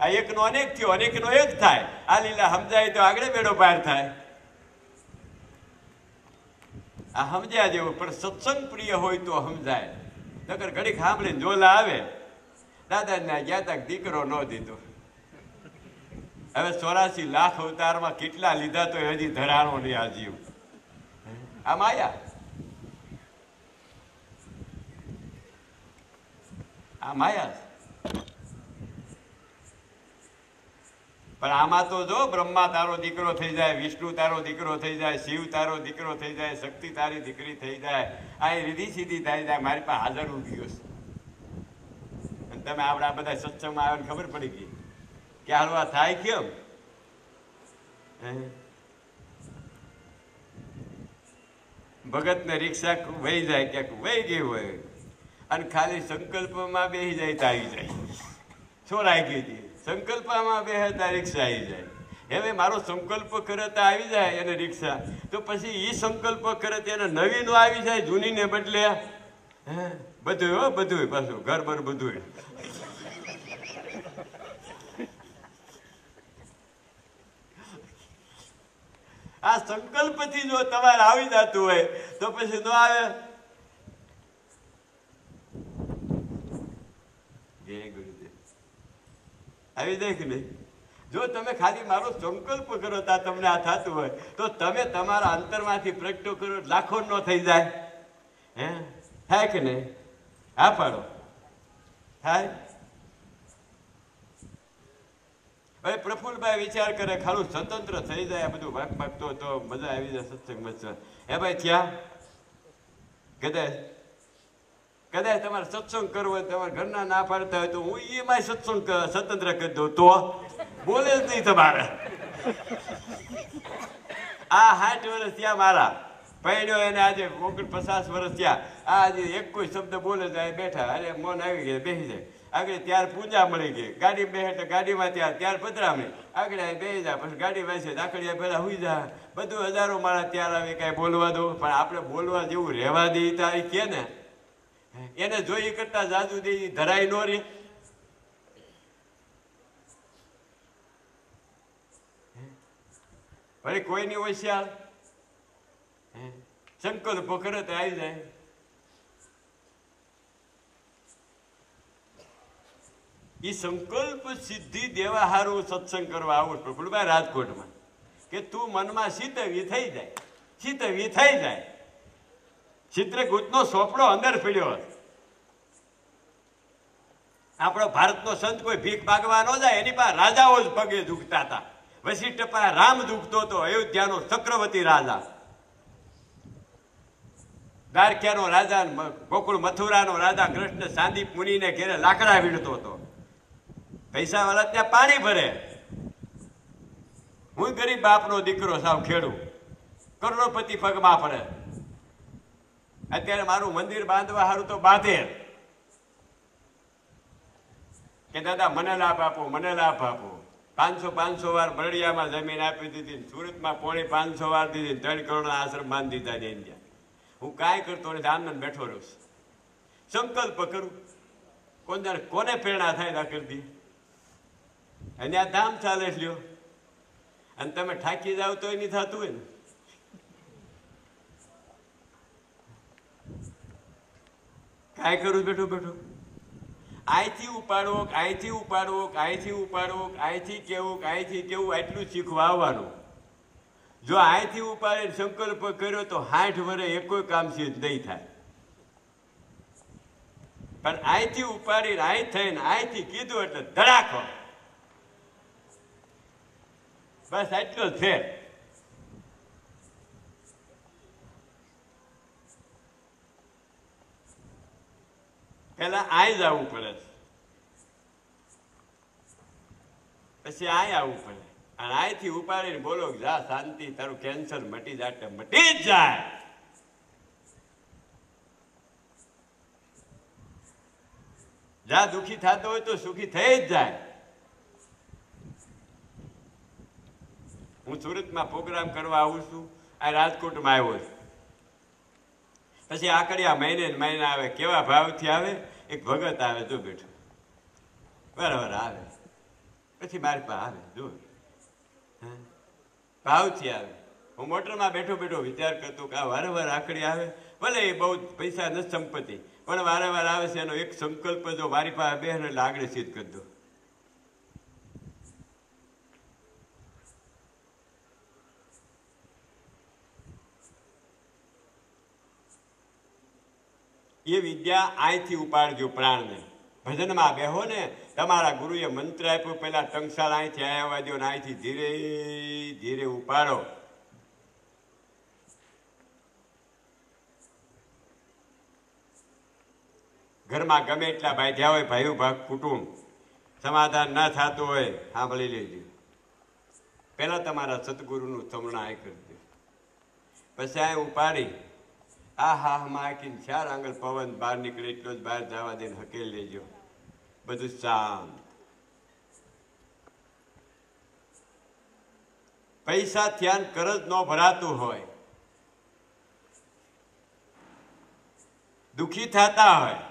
આ એકનો અનેક થયો, અનેકનો એક થાય. આ લીલા સમજાય તો આગળ બેડો પાર થાય. આ સમજ્યા જેવું. પણ સત્સંગ પ્રિય હોય તો સમજાય. નકર ઘડીક સાંભળીને જોલા આવે. દાદાને ગયા તા દીકરો ન દીધો. હવે 84 લાખ અવતારમાં કેટલા લીધા તો હજી ધરાણો નહીં આ જીવ. આ માયા. આ માયા. પણ આમાં તો જો બ્રહ્મા તારો દીકરો થઈ જાય, વિષ્ણુ તારો દીકરો થઈ જાય, શિવ તારો દીકરો થઈ જાય, શક્તિ તારી દીકરી થઈ જાય. આ રીધી સીધી થઈ જાય. મારી પાસે હાજર ઉભી ગયો છે. તમે આપણે આ બધા સત્સંગમાં આવે ખબર પડી ગઈ કે હાલવા થાય કેમ. ભગત ને રિક્ષા વહી જાય, ક્યાંક વહી ગઈ હોય અને ખાલી સંકલ્પમાં બેસી જાય તો આવી જાય. છોરાઈ ગઈ હતી સંકલ્પમાં બેસતા રિક્ષા આવી જાય. હવે મારો સંકલ્પ કરે તો આવી જાય એને રિક્ષા, તો પછી એ સંકલ્પ કરે એને નવી નો આવી જાય, જૂની ને બદલે. હે બધું હો, બધું પાછું ઘર બર બધું. આ સંકલ્પ થી જો તમારે આવી જતું હોય તો પછી ન આવે. જય ગુરુદેવ. આવી જાય કે નહીં? જો તમે ખાલી મારો સંકલ્પ કરો તો તમને આ થતું હોય તો તમે તમારા અંતરમાંથી પ્રગટો કરો, લાખો નો થઈ જાય. હે થાય કે નહીં? હા પાડો થાય. હવે પ્રફુલ્લભાઈ વિચાર કરે ખાલું સ્વતંત્ર થઈ જાય, આ બધું ભાગ ભાગતો તો મજા આવી જાય સત્સંગમાં. હે ભાઈ ત્યાં કદાચ કદાચ તમારે સત્સંગ કરવો હોય, તમારા ઘરના ના પાડતા હોય તો હું એમાં સત્સંગ સ્વતંત્ર કરી દઉં, તો બોલે જ નહીં તમારે. આ 60 વર્ષ ત્યાં મારા પૈણ્યો એને આજે 49 વર્ષ થયા, આજે એક કોઈ શબ્દ બોલે જાય બેઠા, અરે મન આવી ગયા બેસી જાય. આગળ ત્યાર પૂજા મળી ગઈ, ગાડી બેસે તો ગાડીમાં ત્યાર પધરામણી, આગળ બેસી જાય, પછી ગાડી બેસે આકડિયા પહેલા હુઈ જાય, બધું હજારો મારા ત્યાર આવે, કાંઈ બોલવા દો. પણ આપણે બોલવા જેવું રહેવા દઈએ તારી કે ને, એને જોઈ કરતા જાજુ દે ધરાય નો રે. વળી કોઈની હોશિયાર સંકલ્પ કરે તો આવી જાય. એ સંકલ્પ સિદ્ધિ દેવા હારું સત્સંગ કરવા આવું પ્રફુલ્લભાઈ રાજકોટમાં, કે તું મનમાં શીતવી થઈ જાય, શીતવી થઈ જાય. ચિત્રકૂટનો સોપડો અંદર પીડ્યો. આપણો ભારતનો સંત કોઈ ભીખ માગવા ન જાય, એની પાસે રાજાઓ જ પગે ઝૂકતા હતા. વશિષ્ઠ પાસે રામ ઝૂકતો હતો, અયોધ્યાનો ચક્રવર્તી રાજા, દ્વારકાનો રાજા, ગોકુળ મથુરાનો રાજા કૃષ્ણ સાંદીપ મુનિને ઘેરે લાકડા વીણતો હતો. પૈસા વાળા ત્યાં પાણી ભરે. હું ગરીબ બાપનો દીકરો, સાવ ખેડૂ, કરોડપતિ પગમાં પડે. અત્યારે મારું મંદિર બાંધવા સારું તો બાંધે કે દાદા મને લાભ આપો, મને લાભ આપો. 500 વાર બરડિયામાં જમીન આપી દીધી, સુરતમાં 500 વાર દીધી, 3 કરોડના આશ્રમ બાંધી દીધા ઇન્ડિયા. હું કાંઈ કરતો નથી, આનંદ બેઠો રહ્યો. સંકલ્પ કરું, કોને પ્રેરણા થાય ના કરી દી. અને આ ધામ ચાલે લ્યો, અને તમે ઠાકી જાવ તો નહીં થતું હોય ને. કાંઈ કરું બેઠું બેઠું, અહીંથી ઉપાડવો, અહીંથી ઉપાડવો, અહીંથી ઉપાડવો, અહીંથી કેવું, અહીંથી કેવું, આટલું શીખવા આવવાનું. જો અહીંથી ઉપાડે સંકલ્પ કર્યો તો 60 વર્ષે એકોય કામ સિદ્ધ નહીં થાય. પણ અહીંથી ઉપાડીને અહીં થઈને અહીંથી કીધું એટલે ધડાકો, બસ આટલો જ ફેર. પેલા અહીં જવું પડે, પછી અહીં આવવું પડે, અને અહીંથી ઉપાડીને બોલો જા શાંતિ, તારું કેન્સર મટી જાય, મટી જ જાય. જા દુઃખી થતો હોય તો સુખી થઈ જ જાય. હું સુરતમાં પ્રોગ્રામ કરવા આવું છું, આ રાજકોટમાં આવ્યો છું. પછી આકડિયા મહિને આવે, કેવા ભાવથી આવે, એક ભગત આવે, જો બેઠો બરાબર આવે, પછી મારી પાસે આવે, જો ભાવથી આવે. હું મોટરમાં બેઠો બેઠો વિચાર કરતો કે આ વારંવાર આકડી આવે, ભલે એ બહુ પૈસા નથી સંપત્તિ, પણ વારંવાર આવે છે, એનો એક સંકલ્પ જો મારી પાસે બે એટલે આગળ સિદ્ધ કરી દો. એ વિદ્યા અહીંથી ઉપાડજો પ્રાણને. ભજનમાં બેહો ને, તમારા ગુરુએ મંત્ર આપ્યો, પેલા ટંકશાળ અહીંથી આવ્યા દો ને અહીંથી ધીરે ધીરે ઉપાડો. ઘરમાં ગમે એટલા બાંધ્યા હોય, ભાઈઓ ભાગ કુટુંબ, સમાધાન ના થતું હોય, સાંભળી લેજો. પેલા તમારા સદગુરુનું સમરણાય કરી દે, પછી આ ઉપાડી આ હા માકીને 4 આંગળ પવન બહાર નીકળે એટલો જ બહાર જવા દઈને હકેલ લેજો, બધું શાંત. પૈસા થયા કરજ ન ભરાતું હોય, દુઃખી થતા હોય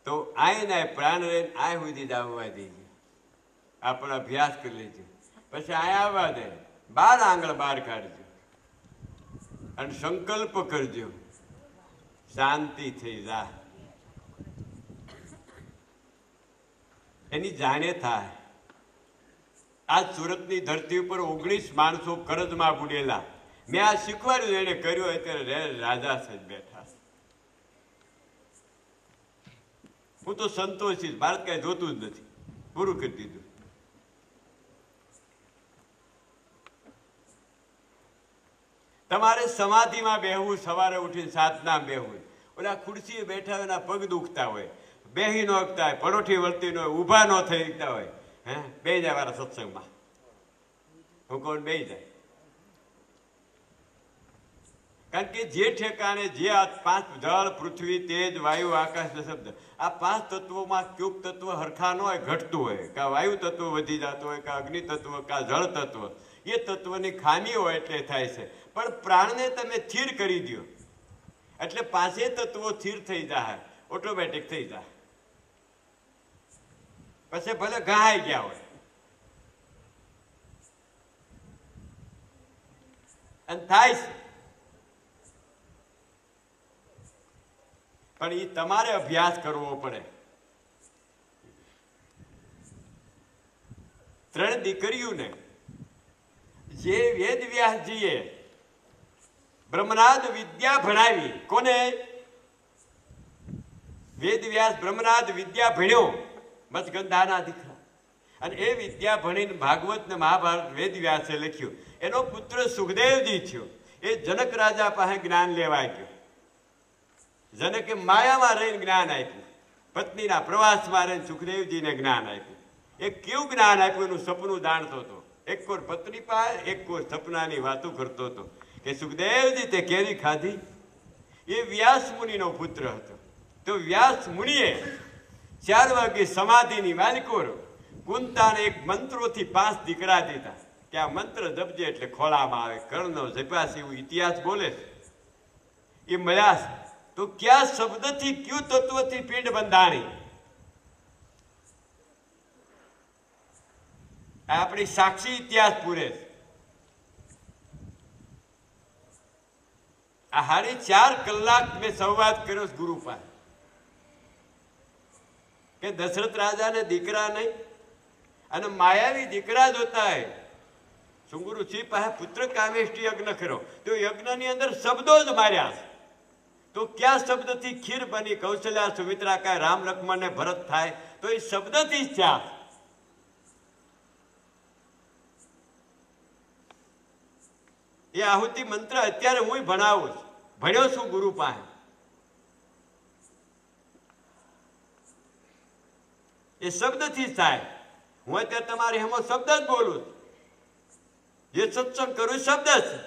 તો આઈને પ્રાણ રહીને આ સુધી જ આવવા દેજો, આપણો અભ્યાસ કરી લેજો, પછી આ આવવા દે 12 આંગળ બહાર કાઢજો અને સંકલ્પ કરજો, શાંતિ થઈ જા. એની જાણે થાય. આ સુરતની ધરતી ઉપર 19 માણસો કરજમાં બુડેલા. મેં આ શીખવાડ્યું, એને કર્યું, અત્યારે રાજા છે બેઠા. હું તો સંતોષી, ભારત કઈ જોતું જ નથી, પૂરું કરી દીધું. તમારે સમાધિમાં બેહવું, સવારે ઉઠીને સાધના બેહવું. ઓલા ખુરશીએ બેઠા હોય, પગ દુખતા હોય, બેહી ન શકતા હોય, પરોઠી વળતી ન હોય, ઊભા ન થઈ શકતા હોય, બે જાય મારા સત્સંગમાં. હું કોણ બે જાય? કારણ કે જે ઠેકાણે જે આ 5 જળ, પૃથ્વી, તેજ, વાયુ, આકાશ શબ્દ, આ 5 તત્વોમાં ક્યુક તત્વ હરખા ન હોય, ઘટતું હોય, કાં વાયુ તત્વ વધી જતું હોય, કાં અગ્નિ તત્વ, કાં જળ તત્વ, એ તત્વની ખામી હોય એટલે થાય છે. પણ પ્રાણને તમે સ્થિર કરી દો એટલે 5 તત્વો સ્થિર થઈ જાય, ઓટોમેટિક થઈ જાય. પછી ભલે ઘાઈ ગયા હોય અને થાય છે, પણ એ તમારે અભ્યાસ કરવો પડે. 3 દીકરીઓને જે વેદ વ્યાસજીએ બ્રહ્મનાદ વિદ્યા ભણાવી, કોને? વેદ વ્યાસ બ્રહ્મનાદ વિદ્યા ભણ્યો, બસ ગંધાના દીકરા. અને એ વિદ્યા ભણીને ભાગવત ને મહાભારત વેદ વ્યાસે લખ્યું. એનો પુત્ર સુખદેવજી થયો. એ જનક રાજા પાસે જ્ઞાન લેવા ગયો. જનકે માયામાં રહીને જ્ઞાન આપ્યું, પત્નીના પ્રવાસમાં રહીને સુખદેવજીને જ્ઞાન આપ્યું. એ કેવું જ્ઞાન આપ્યું એનું સપનું દાણતો હતો. એક કોર પત્ની પાસે, એક કોર સપનાની વાતો કરતો હતો કે સુખદેવજી તે કેરી ખાધી. એ વ્યાસ મુનિનો પુત્ર હતો. તો વ્યાસ મુનિએ 4 વાગે સમાધિની માલિકોર કુંતાને એક મંત્રોથી 5 દીકરા દીધા કે આ મંત્ર જપજે એટલે ખોળામાં આવે. કર્ણનો જપ્યાસ એવું ઇતિહાસ બોલે છે. એ મળ્યા તો ક્યાં શબ્દથી, ક્યુ તત્વથી પીંડ બંધાણી. આપણી સાક્ષી ઇતિહાસ પૂરે છે. આ 4.5 કલાક મેં સંવાદ કર્યો ગુરુ પાસે કે દશરથ રાજાને દીકરા નહીં અને માયાવી દીકરા જોતા હોય. સુંગુરુ સિંહ પાસે પુત્ર કામેષ્ટી યજ્ઞ કર્યો તો યજ્ઞની અંદર શબ્દો જ માર્યા છે. તો ક્યાં શબ્દથી ખીર બની, કૌશલ્યા, સુમિત્રા, કાંઈ રામ, લક્ષ્મણ ને ભરત થાય તો એ શબ્દથી જ થયા. એ આહુતિ મંત્ર અત્યારે હું ભણાવું છું, ભણ્યો છું ગુરુ પાસે. એ શબ્દથી થાય. હું અત્યારે તમારી હમો શબ્દ જ બોલું છું. જે સત્સંગ કરું શબ્દ છે.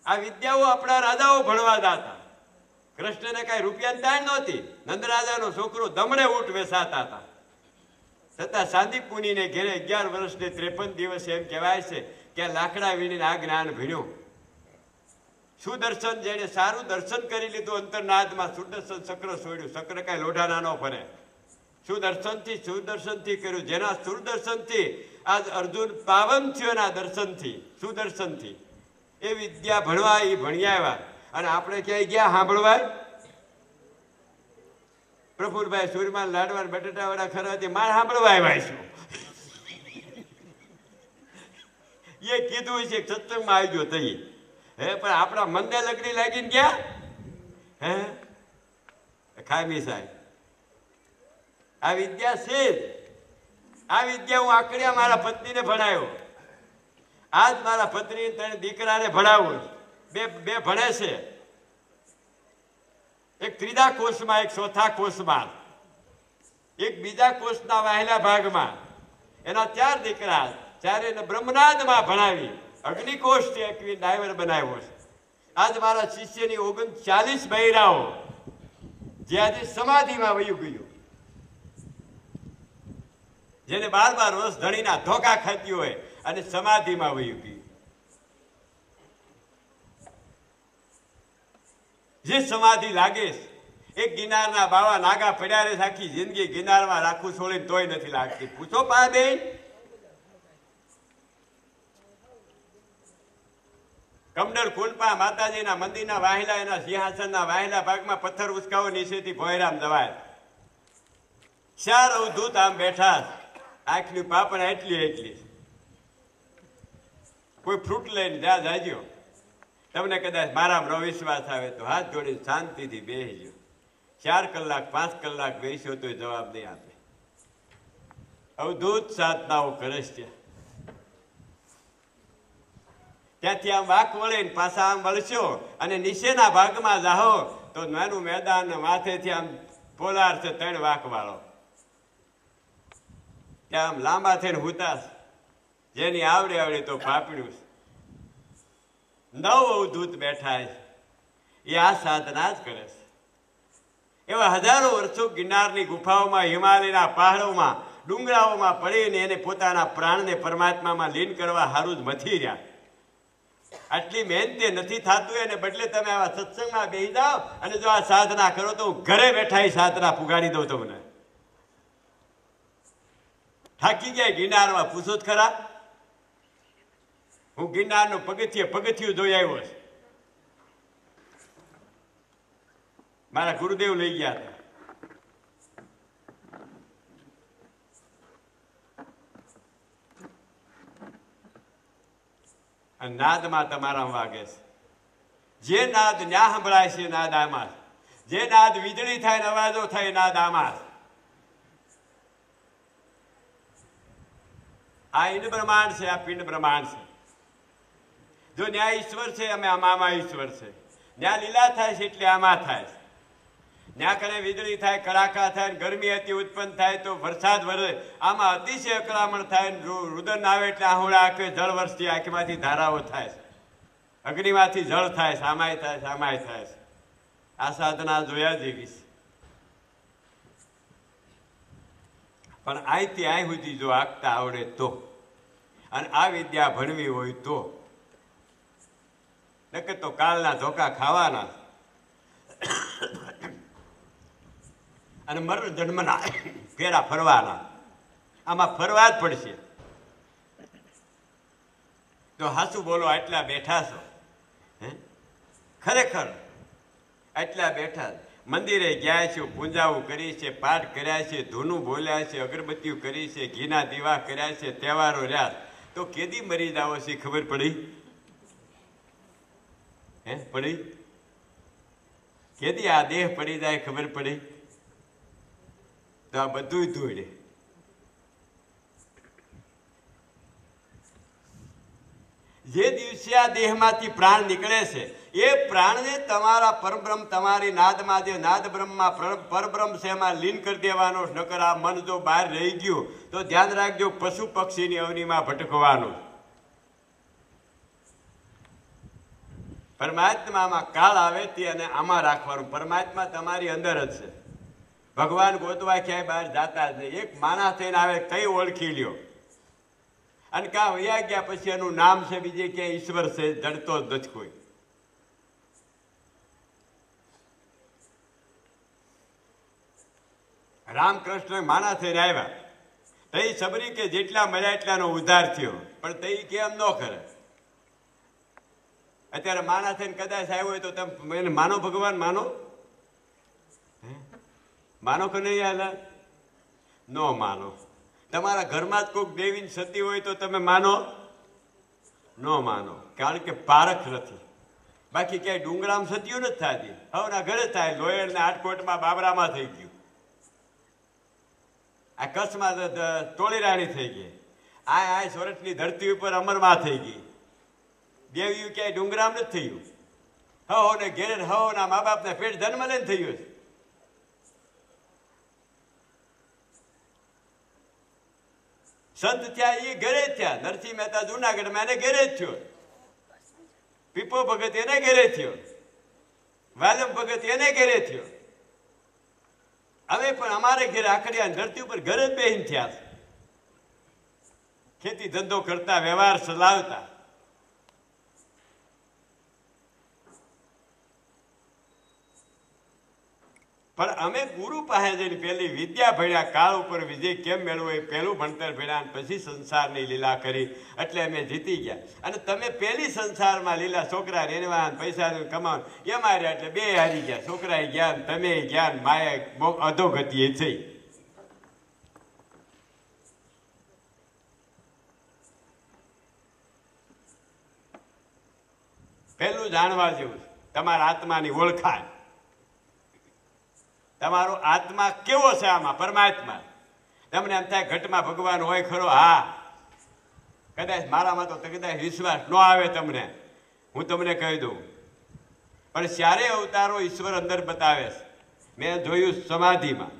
આ વિદ્યાઓ આપણા રાજાઓ ભણવા જતા. કૃષ્ણને કઈ રૂપિયાની તાણ નહોતી. નંદરાજાનો છોકરો દમડે ઊંટ વેચાતા હતા. છતાં સાંદીપુનીને ઘેરે 11 વર્ષને 53 દિવસે એમ કહેવાય છે કે લાકડા વીણીને આ જ્ઞાન ભણ્યું. સુદર્શન જેને સારું દર્શન કરી લીધું અંતરનાદમાં, સુદર્શન ચક્ર છોડ્યું. ચક્ર કઈ લોઢાના ન ફરે. સુદર્શનથી કર્યું. જેના સુદર્શનથી આજ અર્જુન પાવન થયો, એના દર્શનથી, સુદર્શનથી એ વિદ્યા ભણવા એ ભણી આવ્યા. અને આપણે ક્યાંય ગયા સાંભળવા? પ્રફુલભાઈ સુરમાન લાડવા બટેટા વાળા ખરાથી મારે સાંભળવા આવ્યા છું. એ કીધું છે સત્સંગમાં આવી ગયો તઈ. પણ આપણા મંદે લગડી લાગીને ગયા. ખામી સાહેબ, આ વિદ્યા છે. આ વિદ્યા હું આકડિયા મારા પત્નીને ભણાવ્યો. આજ મારા પત્ની 3 દીકરાને ભણાવું. બે ભણે છે. એક 3જા કોષમાં, એક 4થા કોષમાં, એક બીજા કોષના વહેલા ભાગમાં. એના 4 દીકરા, 4 બ્રહ્મનાદમાં ભણાવી. અગ્નિકોષથી એક ડ્રાઈવર બનાવ્યો છે. આજ મારા શિષ્યની 39 બૈરાઓ જે આજે સમાધિમાં વયું ગયું. જેને 12 વર્ષ ધણીના ધોકા ખાતી હોય અને સમાધિમાં વયું ગયું. જે સમાધિ લાગે એક ગિરનારના બાવા નાગા પડ્યા રહે, આખી જિંદગી ગિરનારમાં રાખું છોડીને તોય નથી લાગતી. પૂછો પાબેન. કમડળ કુંડપા માતાજીના મંદિરના વાહેલા, એના સિંહાસનના વાહેલા ભાગમાં પથ્થર ઉચકાવો, નીચેથી ભોયરામ દવાય. 4 અવધૂત આમ બેઠા, આંખની પાપણ એટલી એટલી. કોઈ ફ્રૂટ લઈને જ્યાં જાજો, તમને કદાચ મારામાં ન વિશ્વાસ આવે તો હાથ જોડીને શાંતિથી બેસજો. 4 કલાક 5 કલાક બેસ્યો તો જવાબ નહીં આપે. અવધૂત સાધનાઓ કરે છે. ત્યાંથી આમ વાક વળીને પાછા આમ વળશો અને નીચેના ભાગમાં જાઓ તો નાનું મેદાન, માથેથી આમ પોલાર છે 3 વાક વાળો. ત્યાં આમ લાંબા થઈને હુતાશ, જેની આવડે તો પાપડ્યું. 9 અવધૂત બેઠા એ આ સાધના જ કરે છે. એવા હજારો વર્ષો ગિરનારની ગુફાઓમાં, હિમાલયના પહાડોમાં, ડુંગરાઓમાં પડીને એને પોતાના પ્રાણને પરમાત્મામાં લીન કરવા હારું જ મથી રહ્યા. આટલી મહેનતે નથી થતું, એને બદલે તમે આવા સત્સંગમાં બેસી જાઓ અને જો આ સાધના કરો તો હું ઘરે બેઠા એ સાધના પુગાડી દઉં તમને. થાકી ગયા ગિરનારમાં? પૂછો જ ખરા. હું ગિરનારનું પગથિયું જોઈ આવ્યો છે. મારા ગુરુદેવ લઈ ગયા હતા. અને નાદમાં તમારા વાગે છે. જે નાદ ન્યા સંભળાય છે નાદ આમાં. જે નાદ વીજળી થાય, અવાજો થાય, નાદ આમાં. આ ઈંડ બ્રહ્માંડ છે, આ પિંડ બ્રહ્માંડ છે. જો ન્યા ઈશ્વર છે, અમે આમાં ઈશ્વર છે. ન્યા લીલા થાય છે એટલે આમાં થાય છે. ન્યા કને વીજળી થાય, કડાકા થાય, ગરમી અતિ ઉત્પન્ન થાય તો વરસાદ વરસે. આમાં અતિશય અકળામણ થાય, રુદન આવે એટલે આહુડા આંખે જળ વરસતી, આંખમાંથી ધારાઓ થાય છે. અગ્નિમાંથી જળ થાય છે, આમાંય થાય છે, આમાંય થાય છે. આ સાધના જોયા જેવી છે. પણ અહીંથી અહીં સુધી જો આંકતા આવડે તો, અને આ વિદ્યા ભણવી હોય તો, નકર તો કાલના ધોકા ખાવાના અને મરણ જન્મના ફેરા ફરવાના. આમાં ફરવા જ પડશે. તો હાસું બોલો, આટલા બેઠા છો, ખરેખર આટલા બેઠા. મંદિરે ગયા છે, પૂજાઓ કરી છે, પાઠ કર્યા છે, ધૂનું બોલ્યા છે, અગરબત્તીઓ કરી છે, ઘીના દીવા કર્યા છે, તહેવારો રહ્યા, તો કેદી મરી જાઓ છે ખબર પડી? પડી? કેદી આ દેહ પડી જાય ખબર પડી? તો આ બધું ધૂળે. જે દિવસે આ દેહમાંથી પ્રાણ નીકળે છે એ પ્રાણને તમારા પરબ્રહ્મ, તમારી નાદમાં જે નાદ બ્રહ્મમાં પરબ્રહ્મ છે એમાં લીન કરી દેવાનો. નકર આ મન જો બહાર રહી ગયું તો ધ્યાન રાખજો, પશુ પક્ષીની અવનીમાં ભટકવાનું. પરમાત્મામાં કાળ આવે તે અને આમાં રાખવાનું. પરમાત્મા તમારી અંદર જ છે. ભગવાન ગોતવા ક્યાંય બહાર જાતા જ નહીં. એક માણસ થઈને આવે કઈ ઓળખી લ્યો, અને કાં વયા ગયા પછી એનું નામ છે બીજે ક્યાંય ઈશ્વર છે, જડતો જ નથી કોઈ. રામકૃષ્ણ માના થઈને આવ્યા, તઈ સબરી કે જેટલા મળ્યા એટલાનો ઉદ્ધાર થયો, પણ તઈ કેમ ન કરે? અત્યારે માના થઈને કદાચ આવ્યો હોય તો તમે એને માનો, ભગવાન માનો? માનો કે નહીં? હાલા ન માનો. તમારા ઘરમાં જ કોઈક દેવી સતી હોય તો તમે માનો? ન માનો, કારણ કે પારખ નથી. બાકી ક્યાંય ડુંગરામાં સતીઓ નથી થતી, હવના ઘરે થાય. લોયડ ને આટકોટમાં બાબરામાં થઈ ગયું, આ કચ્છમાં તોળીરાણી થઈ ગઈ, આ સોરઠની ધરતી ઉપર અમરમાં થઈ ગઈ. દેવીયું ક્યાંય ડુંગરામ નથી થયું. હવો ને ઘેરે હવના મા બાપને પેટ જન્મ લઈને થયું છે. સંત થયા એ ઘરે જ થયા. નરસિંહ મહેતા જુનાગઢમાં એને ઘરે જ થયો. પીપો ભગત એને ઘરે થયો. વાલમ ભગત એને ઘરે થયો. હવે પણ અમારે ઘરે આખડિયા ધરતી ઉપર ઘરે જ બેહીને થયા છે. ખેતી ધંધો કરતા, વ્યવહાર ચલાવતા. પણ અમે ગુરુ પાસે જઈને પહેલી વિદ્યા ભણ્યા, કાળ ઉપર વિજય કેમ મેળવો એ પહેલું ભણતર ભણ્યા, પછી સંસારની લીલા કરી, એટલે અમે જીતી ગયા. અને તમે પહેલી સંસારમાં લીલા, છોકરા રેનવા પૈસા કમાવાનું એમાં રહ્યા, એટલે બે હારી ગયા. છોકરાએ જ્ઞાન, તમે જ્ઞાન, માયા અધોગતિએ થઈ. પહેલું જાણવા જેવું તમારા આત્માની ઓળખાણ. તમારો આત્મા કેવો છે આમાં, પરમાત્મા. તમને એમ થાય ઘટમાં ભગવાન હોય ખરો? હા, કદાચ મારામાં તો કદાચ વિશ્વાસ ન આવે તમને, હું તમને કહી દઉં. પણ ચારે અવતારો ઈશ્વર અંદર બતાવે છે. મેં જોયું સમાધિમાં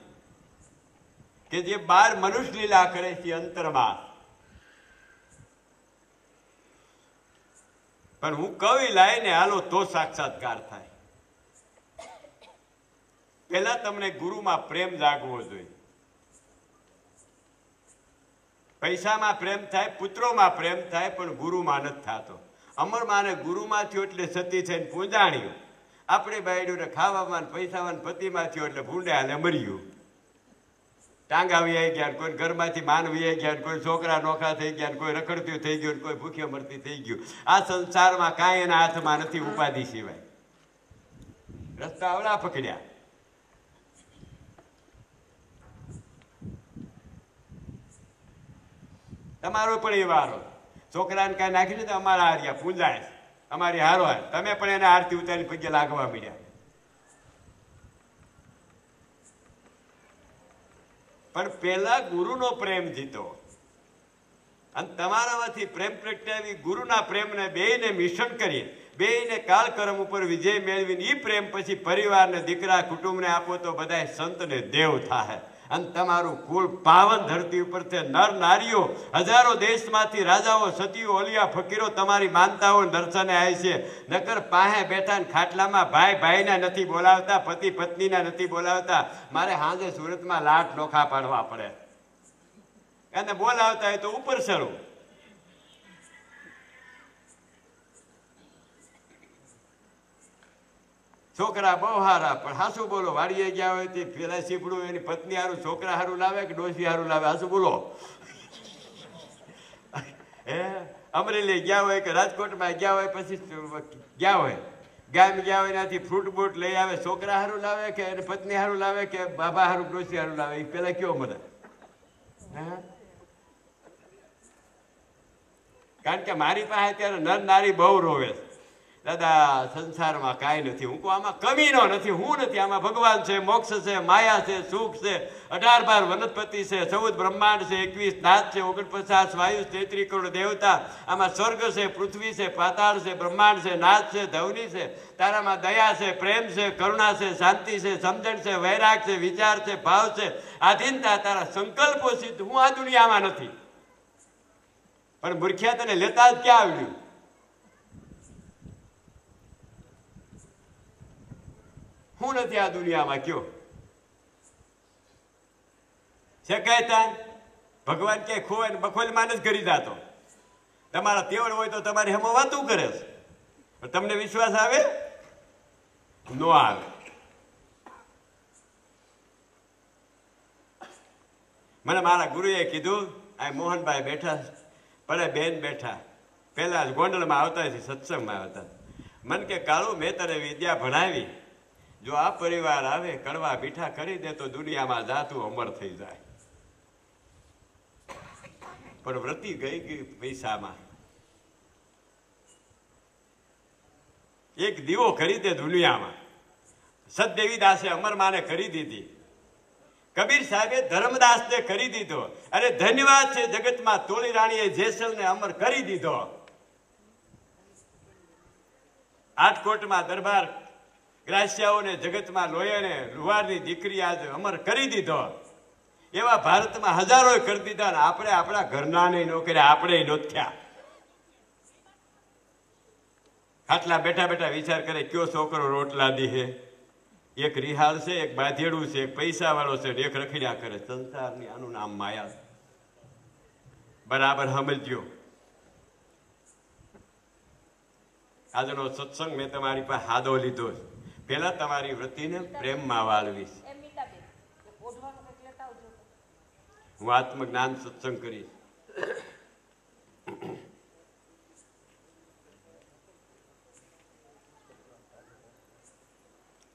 કે જે 12 મનુષ્ય લીલા કરે છે અંતરમાં. પણ હું કવિ લાઈને હાલો તો સાક્ષાત્કાર થાય. પહેલા તમને ગુરુમાં પ્રેમ જાગવો જોઈએ. પૈસામાં પ્રેમ થાય, પુત્રોમાં પ્રેમ થાય, પણ ગુરુમાં નથી થતો. અમરમાં ને ગુરુમાં થયો એટલે સતી થઈને પૂંજાણ્યું. આપણે બાયડું ખાવામાં, પૈસામાં, પતિમાં થયો એટલે ભૂંડ્યા અને મર્યું. ટાંગા વી ગયા, કોઈ ઘરમાંથી માન વી ગયા, કોઈ છોકરા નોખા થઈ ગયા, કોઈ રખડતું થઈ ગયું, કોઈ ભૂખ્યા મરતી થઈ ગયું. આ સંસારમાં કાંઈ એના હાથમાં નથી ઉપાધિ સિવાય. રસ્તા અવળા પકડ્યા. તમારો પણ એ વારો. છોકરાને કાંઈ નાખી તો અમારા હાર્યા પૂંજાય, અમારી હારો હાર. તમે પણ એને આરતી ઉતારી પગે લાગવા મળ્યા. પણ પેલા ગુરુનો પ્રેમ જીતો અને તમારામાંથી પ્રેમ પ્રગટાવી ગુરુના પ્રેમને બેયને મિશ્રણ કરી, બેયને કાળકર્મ ઉપર વિજય મેળવીને એ પ્રેમ પછી પરિવારને, દીકરા, કુટુંબને આપો તો બધા સંતને દેવ થાય. અને તમારું કુળ પાવન ધરતી ઉપર છે. નર નારીઓ હજારો દેશમાંથી, રાજાઓ, સતીઓ, ઓલિયા, ફકીરો તમારી માનતાઓ દર્શને આવે છે. નકર પાસે બેઠા ખાટલામાં ભાઈ ભાઈના નથી બોલાવતા, પતિ પત્નીના નથી બોલાવતા. મારે સાંજે સુરતમાં લાખ નોખા પાડવા પડે. એને બોલાવતા હોય તો ઉપર ચડું. છોકરા બહુ હારા, પણ હાસું બોલો. વાડીએ ગયા હોય તે પેલા સીપડું એની પત્ની હારું, છોકરા હારું લાવે કે ડોસી હારું લાવે? હાસું બોલો. અમરેલી ગયા હોય કે રાજકોટમાં ગયા હોય, પછી ગયા હોય ગામ ગયા હોય, ત્યાંથી ફ્રૂટ બૂટ લઈ આવે. છોકરા હારું લાવે કે એની પત્ની હારું લાવે કે બાબા હારું, ડોસી હારું લાવે? એ પેલા કયો મને? કારણ કે મારી પાસે અત્યારે નર નારી બહુ રોવે છે. દાદા, સંસારમાં કાંઈ નથી. હું કહું આમાં કમીનો નથી, હું નથી. આમાં ભગવાન છે, મોક્ષ છે, માયા છે, સુખ છે, 18 વનસ્પતિ છે, 14 બ્રહ્માંડ છે, 21 નાથ છે, 49 વાયુ, 33 કરોડ દેવતા. આમાં સ્વર્ગ છે, પૃથ્વી છે, પાતાળ છે, બ્રહ્માંડ છે, નાથ છે, ધવની છે. તારામાં દયા છે, પ્રેમ છે, કરુણા છે, શાંતિ છે, સમજણ છે, વૈરાગ છે, વિચાર છે, ભાવ છે, આધીનતા. તારા સંકલ્પો સિદ્ધ. હું આ દુનિયામાં નથી. પણ મૂર્ખ્યા તને લેતા જ ક્યાં આવડ્યું? હું નથી આ દુનિયામાં. કયો છે કહેતા ભગવાન ક્યાંય ખોવાય ને બખોલમાં જ કરી જાતો. તમારા તેવડ હોય તો તમારી હમો વાતું કરે છે. તમને વિશ્વાસ આવે? નો આવે. મને મારા ગુરુએ કીધું, આ મોહનભાઈ બેઠા, પડે બેન બેઠા, પેલા ગોંડલમાં આવતા છે, સત્સંગમાં આવતા. મને કે કાળું, મેં તને વિદ્યા ભણાવી, જો આ પરિવાર આવે કડવા બીઠા કરી દે તો દુનિયામાં જાતું અમર થઈ જાય. પણ વ્રતિ ગઈ પૈસામાં. એક દીવો કરી દે દુનિયામાં. સતદેવીદાસે અમરમાને કરી દીધી. કબીર સાહેબે ધર્મદાસને કરી દીધો. અરે ધન્યવાદ છે જગતમાં, તોલી રાણીએ જેસલને અમર કરી દીધો. આટકોટમાં દરબાર ગ્રાસ્યાઓને જગતમાં લોહીને લુહારની દીકરી આજે અમર કરી દીધો. એવા ભારતમાં હજારો કરી દીધા. ને આપણે આપણા ઘરના નહીં નો કર્યા, આપણે નો થયા. ખાટલા બેઠા બેઠા વિચાર કરે, કયો છોકરો રોટલા દીહે? એક રિહાળ છે, એક બાધેડું છે, એક પૈસા વાળો છે, એક રખડ્યા કરે. સંસારની આનું નામ માયા. બરાબર સમજ્યો. આજનો સત્સંગ મેં તમારી પાસે હાદો લીધો છે. પેલા તમારી વૃત્તિને પ્રેમમાં વાળવીશ. હું આત્મજ્ઞાન સત્સંગ કરીશ.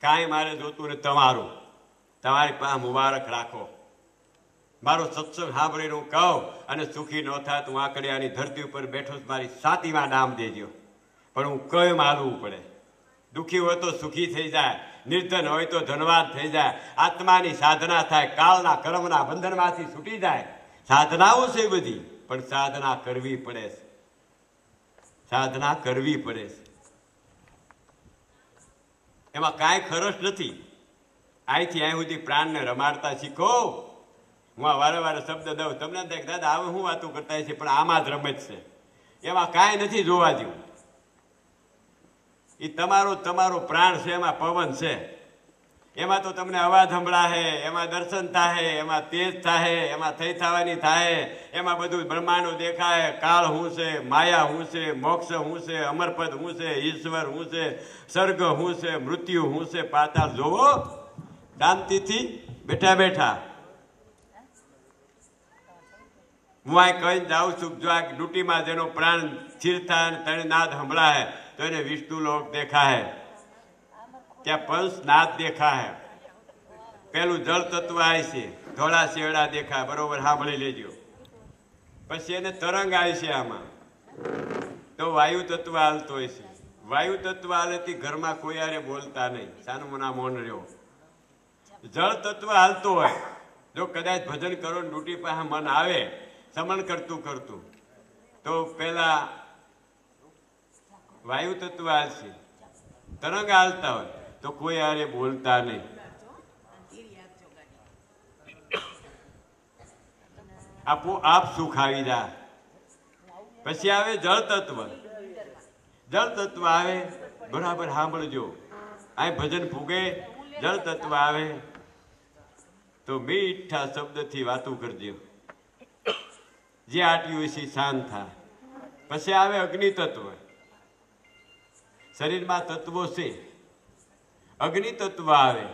કાંઈ મારે જોતું ને તમારું, તમારી પાસે મુબારક રાખો. મારો સત્સંગ સાંભળીને હું કહું અને સુખી ન થાય તો હું આકડિયાની ધરતી ઉપર બેઠો મારી સાતીમાં નામ દેજો. પણ હું કયું માનવું પડે. દુઃખી હોય તો સુખી થઈ જાય, નિર્ધન હોય તો ધનવાન થઈ જાય, આત્માની સાધના થાય, કાળના કર્મના બંધનમાંથી છૂટી જાય. સાધનાઓ છે બધી, પણ સાધના કરવી પડે છે. સાધના કરવી પડે છે. એમાં કાંઈ ખરસ નથી. અહીંથી અહીં સુધી પ્રાણને રમાડતા શીખો. હું આ વારે વારે શબ્દ દઉં, તમને થાય દાદા હવે હું વાતું કરતા છે, પણ આમાં જ રમત છે. એમાં કાંઈ નથી જોવા જેવું. એ તમારો પ્રાણ છે, એમાં પવન છે, એમાં તો તમને અવાજ સંભળાશે, એમાં દર્શન થાય, એમાં તેજ થાય, એમાં થઈ થવાની થાય, એમાં બધું બ્રહ્માંડો દેખાય. કાળ હું છે, માયા હું છે, મોક્ષ હું છે, અમરપદ હું છે, ઈશ્વર હું છે, સ્વર્ગ હું છે, મૃત્યુ હું છે, પાતાળ જોવો શાંતિથી બેઠા બેઠા. હું આ કહીને જાઉં છું, જો આ ડ્યુટીમાં જેનો પ્રાણ સ્થિર થાય અને તેને નાદ સંભળાય તો એને વિષ્ણુ લોક દેખાય, ત્યાં પંચનાદ દેખાય. પેલું જળ તત્વ આવે છે, ધોળા શેવડા દેખાય, બરોબર સાંભળી લેજો. પછી એને તરંગ આવે છે આમાં, તો વાયુ તત્વ હાલતો હોય છે. વાયુ તત્વ હાલેથી ઘરમાં કોઈ આરે બોલતા નહીં, સાનું મના મૌન રહ્યો. જળ તત્વ હાલતો હોય, જો કદાચ ભજન કરો ડ્યુટી પાસે મન આવે સમણ કરતું કરતું, તો પેલા વાયુ તત્વ હાલશે. તરંગ હાલતા હોય તો કોઈ આરે બોલતા નહીં. આપ સુખ આવી જાય. પછી આવે જળ તત્વ. જળ તત્વ આવે બરાબર સાંભળજો. આ ભજન ફૂગે, જળ તત્વ આવે તો મીઠા શબ્દથી વાતું કરજો. જે આટ્યું છે શાંત થાય. પછી આવે અગ્નિ તત્વ. શરીરમાં તત્વો છે, અગ્નિ તત્વ આવે.